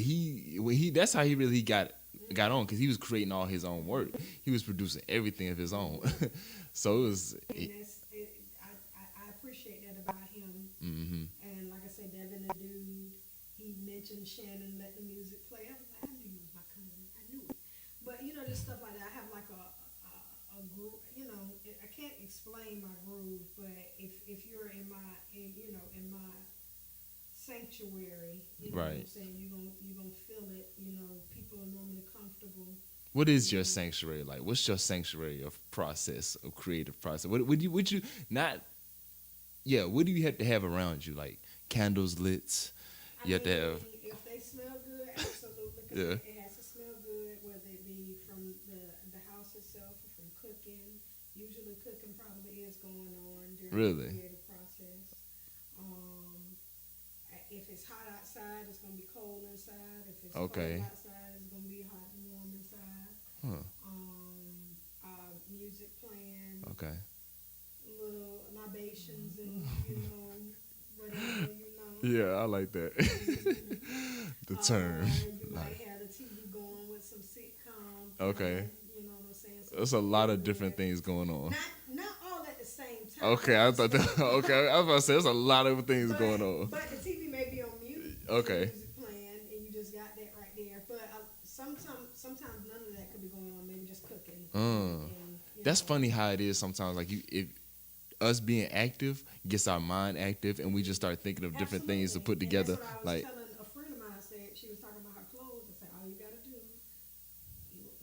that's how he really got on, because he was creating all his own work. He was producing everything of his own. So it was.
I appreciate that about him.
Mm-hmm.
And like I said, Devin the dude, he mentioned Shannon let the music play. I was like, I knew you was my cousin. I knew it. But just stuff like that. I have like a groove. I can't explain my groove, but if you're in my sanctuary,
right.
What I'm saying, you're gonna feel it. People are normally comfortable.
What is your sanctuary like? What's your sanctuary of process, of creative process? What do you have to have around you? Like candles lit? You have to have.
If they smell good, absolutely.
Yeah.
It has to smell good, whether it be from the house itself or from cooking. Usually cooking probably is going on during the creative process. If it's hot outside, it's going to be cold inside. If it's cold outside, it's going to be hot and warm inside. Music playing.
Okay.
Little libations and, whatever,
Yeah, I like that. The term.
You might have the TV going with some sitcom.
Okay.
You know what I'm saying?
There's a lot of different things going on.
Not all at the same time.
Okay, I thought that. Okay, I was about to say there's a lot of things going on.
But the TV may be on mute.
Okay.
Music playing, and you just got that right there. But sometimes none of that could be going on. Maybe just cooking.
That's funny how it is sometimes. Like if us being active gets our mind active, and we just start thinking of different things to put together.
And that's what I was telling a friend of mine. I said she was talking about her clothes. I said all you gotta do, you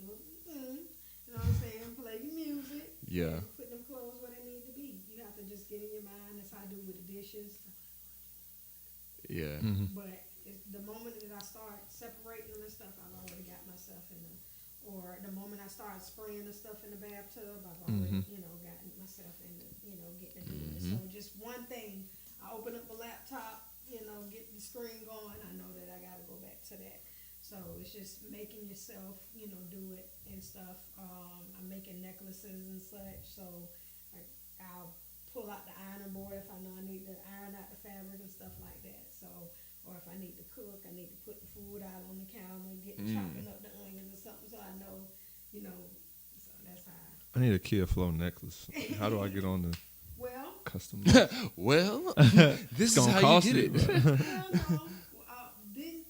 know what I'm saying? Play your music.
Yeah.
And put them clothes where they need to be. You have to just get in your mind. That's how I do with the dishes.
Yeah.
Mm-hmm.
But the moment that I start separating them and stuff, I've already got myself in them. Or the moment I start spraying the stuff in the bathtub, I've already, gotten myself in the, getting to do it. So just one thing, I open up the laptop, get the screen going, I know that I got to go back to that. So it's just making yourself, do it and stuff. I'm making necklaces and such, so I'll pull out the ironing board if I know I need to iron out the fabric and stuff like that. So, or if I need to cook, I need to put the food out on the counter, chopping up the onions or something, so I know, so that's how.
I need a Kia Flow necklace. How do I get on the custom?
Well, this is how you get it.
No.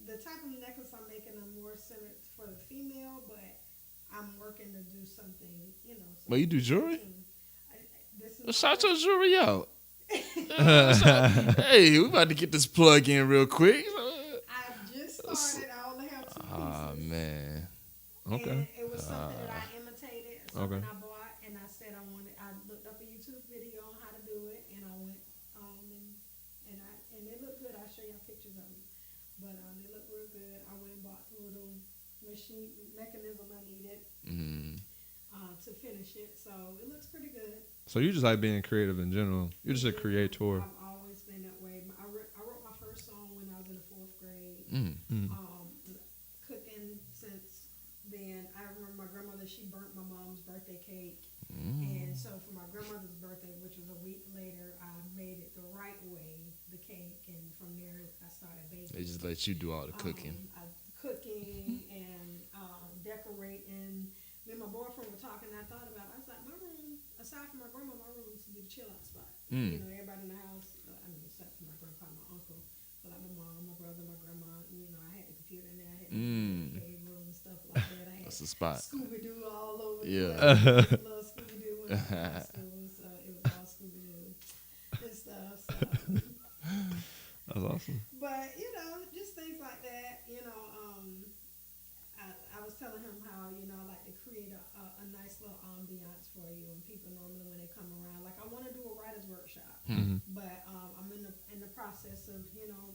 The type of necklace I'm making are more centered for the female, but I'm working to do something,
Well, you do jewelry?
Well,
shout your jewelry out. Hey, we about to get this plug in real quick.
I just started. I only have 2 pieces.
Oh, man.
Okay.
And it was something that I imitated, something I bought, and I said I looked up a YouTube video on how to do it, and I went and it looked good. I'll show y'all pictures of it. But it looked real good. I went and bought the little mechanism I needed to finish it. So it looks pretty good.
So you just like being creative in general. You're just a creator.
I've always been that way. I wrote my first song when I was in the 4th grade. Cooking since then. I remember my grandmother, she burnt my mom's birthday cake. And so for my grandmother's birthday, which was a week later, I made it the right way, the cake. And from there, I started baking.
They just let you do all the cooking.
Cooking aside from my grandma, my room used to be the chill out spot.
Mm.
You know, everybody in the house. I mean, except for my grandpa, my uncle, but like my mom, my brother, my grandma. You know, I had the computer in there. I had the cave room and stuff like that. I had
That's the spot.
Scooby Doo all over.
Yeah.
The place. Love Scooby Doo when I was in high school, so it was all Scooby Doo and stuff. So.
That's awesome.
But you know, just things like that. You know, I was telling him how I like to create a nice little ambiance for you, and people normally when they come around, like I want to do a writer's workshop, but I'm in the process of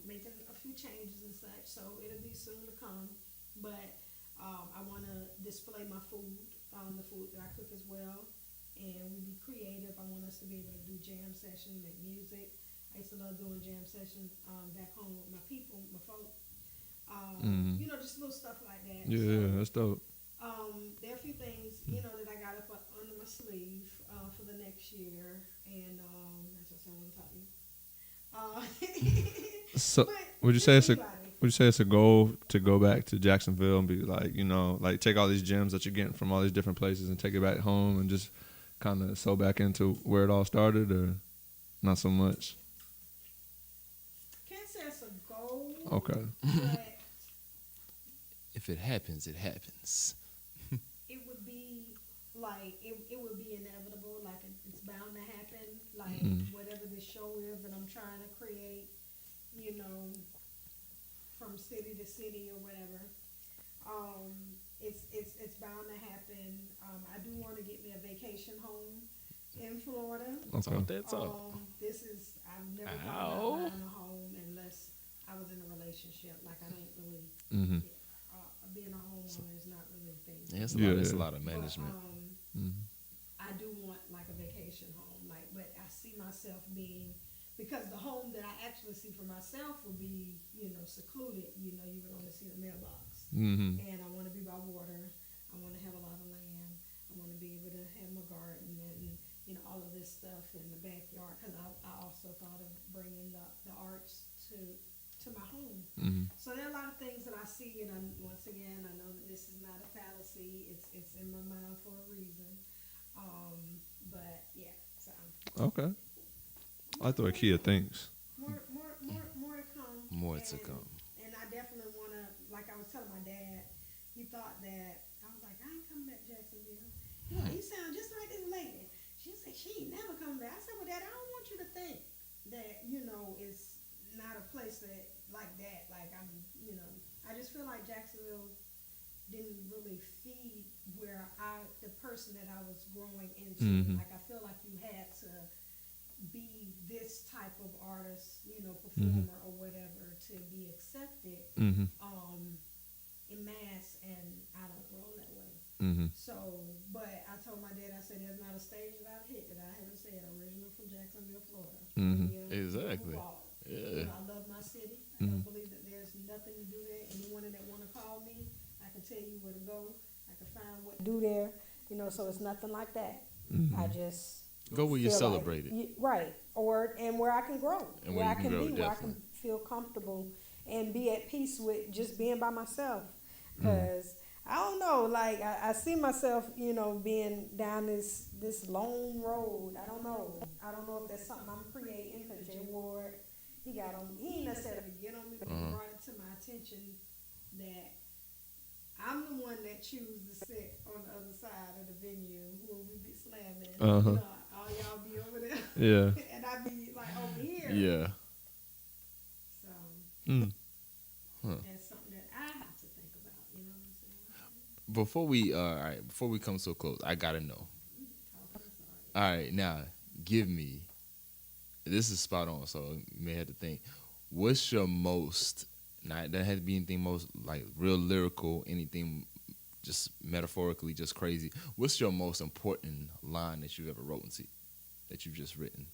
making a few changes and such, so it'll be soon to come. But I want to display my food, the food that I cook as well, and we be creative. I want us to be able to do jam sessions, make music. I used to love doing jam sessions back home with my people, my folk. Just little stuff like that.
Yeah,
so,
that's dope.
there are a few things, that I got up under my sleeve for the next year, and that's what I want to tell you.
So,
But
would you say it's a
anybody.
would you say it's a goal to go back to Jacksonville and be like, like take all these gems that you're getting from all these different places and take it back home and just kind of sew back into where it all started, or not so much?
Can't say it's a goal.
Okay.
But
If it happens, it happens.
it would be like it would be inevitable. Like it's bound to happen. Like whatever this show is that I'm trying to create, from city to city or whatever. It's bound to happen. I do want to get me a vacation home in Florida.
Okay.
That's all.
I've never thought about buying a home unless I was in a relationship. Like I don't really. Being a homeowner is not really a thing.
Yeah, it's a lot of management.
But, I do want like a vacation home, but I see myself being, because the home that I actually see for myself would be, secluded. You would only see the mailbox, and I want to be by water. I want to have a lot of land. I want to be able to have my garden and all of this stuff in the backyard. Because I also thought of bringing the arts to my home. So there are a lot of things that I see, and once again, I know that this is not a fallacy. It's in my mind for a reason. But yeah, so
Okay. I thought key of things.
more to come.
More to come.
And I definitely want to, like I was telling my dad, he thought that I was like, I ain't coming back to Jacksonville. You sound just like this lady. She said she ain't never coming back. I said, well, Dad, I don't want you to think that it's not a place that like that. Like I just feel like Jacksonville didn't really feed the person that I was growing into. Like I feel like you had to be this type of artist, performer or whatever to be accepted in mass, and I don't roll that way. So, but I told my dad, I said, there's not a stage that I've hit that I haven't said original from Jacksonville, Florida.
Exactly. Yeah.
I love my city. I don't believe that there's nothing to do there. Anyone that want to call me, I can tell you where to go. I can find what to do there. So it's nothing like that. I just
Go where you
feel
celebrate it.
right, and where I can grow,
And
where
where
I
you can
can
grow,
be, where I
definitely.
can feel comfortable and be at peace with just being by myself. Because I don't know, like I see myself, being down this lone road. I don't know if that's something I'm creating. Because Jay Ward, he ain't necessarily get on me, but he brought it to my attention that I'm the one that choose to sit on the other side of the venue when we be slamming. All y'all be over there.
Yeah.
And I be like over here.
Yeah.
So that's something that I have to think about. You know what I'm saying?
Before we come so close, I gotta know. All right, now give me. This is spot on, so you may have to think. What's your most? Not that has to be anything most like real lyrical, anything just metaphorically, just crazy. What's your most important line that you've ever written? That you've just written?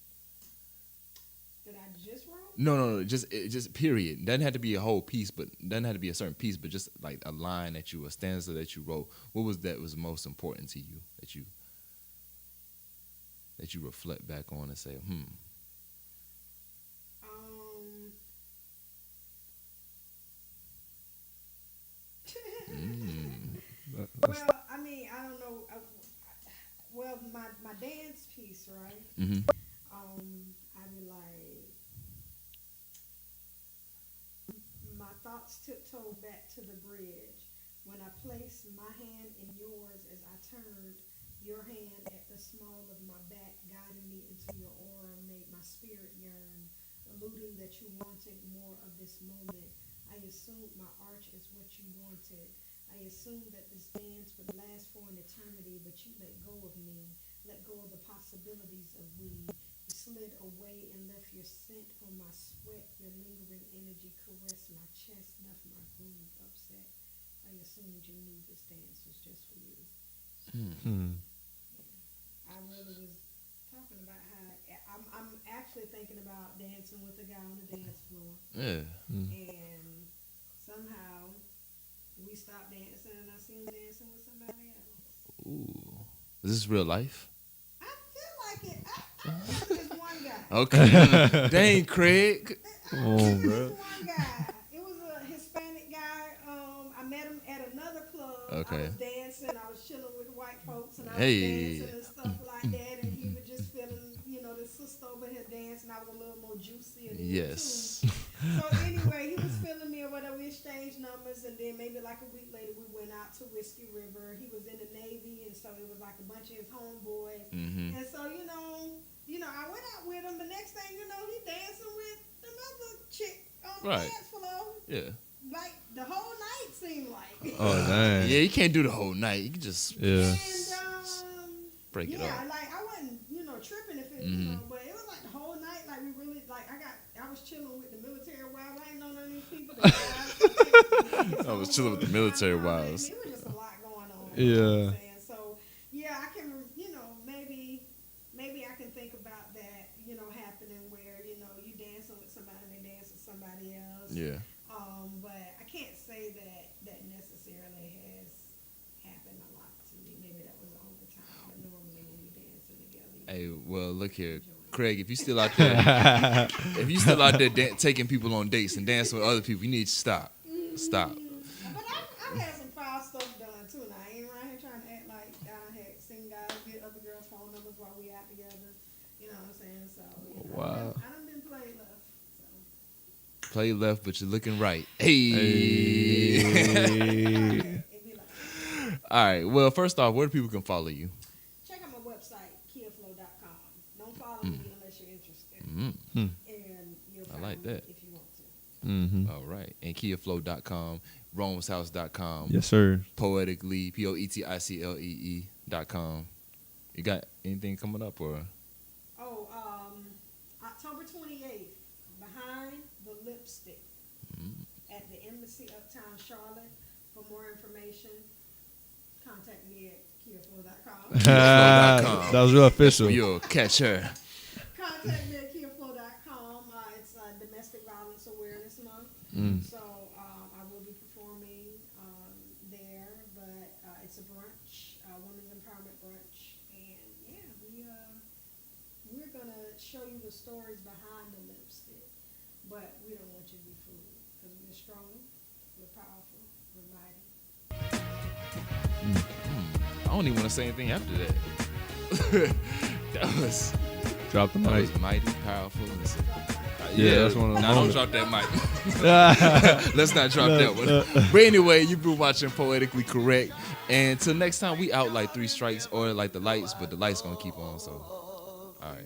That I just wrote?
No, just period. Doesn't have to be a whole piece, but doesn't have to be a certain piece, but just like a line a stanza that you wrote. What was that was most important to you that you reflect back on and say,
Well, I mean, I don't know. My dance piece, right?
Mm-hmm.
I be like, my thoughts tiptoe back to the bridge when I placed my hand in yours as I turned your hand at the small of my back, guiding me into your aura, made my spirit yearn, alluding that you wanted more of this moment. I assumed my arch is what you wanted. I assumed that this dance would last for an eternity, but you let go of me, let go of the possibilities of we. You slid away and left your scent on my sweat, your lingering energy caressed my chest, left my groove upset. I assumed you knew this dance was just for you.
Hmm.
I really was talking about how I'm actually thinking about dancing with a guy on the dance floor.
Yeah.
And somehow we stopped dancing and I seen him dancing with somebody else.
Ooh. Is this real life?
I feel like it. I remember this one guy.
Okay. Dang, Craig.
Oh,
This
bro.
one guy. It was a Hispanic guy. I met him at another club.
Okay.
I was dancing. I was chilling with white folks and I was
Hey.
dancing and stuff like that. And he was just feeling, the sister over here dancing. I was a little more juicy. And
Yes.
too. So anyway, he was feeling me or whatever. We exchanged numbers, and then maybe like a week later, we went out to Whiskey River. He was in the Navy, and so it was like a bunch of his homeboys.
Mm-hmm.
And so I went out with him. The next thing you know, he dancing with another chick on the
Right.
dance floor.
Yeah.
Like the whole night seemed like.
Oh, dang.
Yeah, you can't do the whole night. You can just
Yeah.
And
break it
yeah,
up.
like I wasn't tripping if it but it was like the whole night. Like we really like I was chilling with the military wives. I ain't know none of these people.
I was chilling with the military wives.
It was just a lot going on.
Yeah.
You know what I'm saying? So yeah, I can maybe I can think about that happening where you dancing with somebody and they dance with somebody else.
Yeah.
But I can't say that necessarily has happened a lot to me. Maybe that was the only time. But normally when we dancing together.
Hey, well, look here, Craig. If you still out there, taking people on dates and dancing with other people, you need to stop. Stop.
But I've had some foul stuff done too. Now I ain't around here trying to act like I done had seen guys get other girls' phone numbers while we out together. You know what I'm saying? So
Wow.
I done been played left. So.
Play left, but you're looking right. Hey.
It be like,
All right. Well, first off, where do people can follow you?
check out my website, KiaFlow.com. Don't follow me unless you're interested.
Mm-hmm.
And you'll
I
find
like
me
that.
if you want to.
Mm-hmm.
All right. And KiaFlow.com, RomesHouse.com,
Yes, sir.
Poetically, POETICLEE.com. You got anything coming up or?
Oh, October 28th, Behind the Lipstick at the Embassy Uptown Charlotte. For more information, contact me at KiaFlow.com.
That was real official.
You'll catch her.
Contact me at KiaFlow.com. It's Domestic Violence Awareness Month. So I will be performing there, but it's a brunch, women's empowerment brunch. And yeah, we're going to show you the stories behind the lipstick, but we don't want you to be fooled because we're strong, we're powerful, we're mighty.
I don't even want to say anything after that. that was
Drop the mic.
mighty, powerful. And
Yeah, that's one of the
Nah, don't
moments.
drop that mic. Let's not drop that one. But anyway, you've been watching Poetically Correct. And till next time, we out like 3 strikes or like the lights, but the lights gonna keep on. So, all right.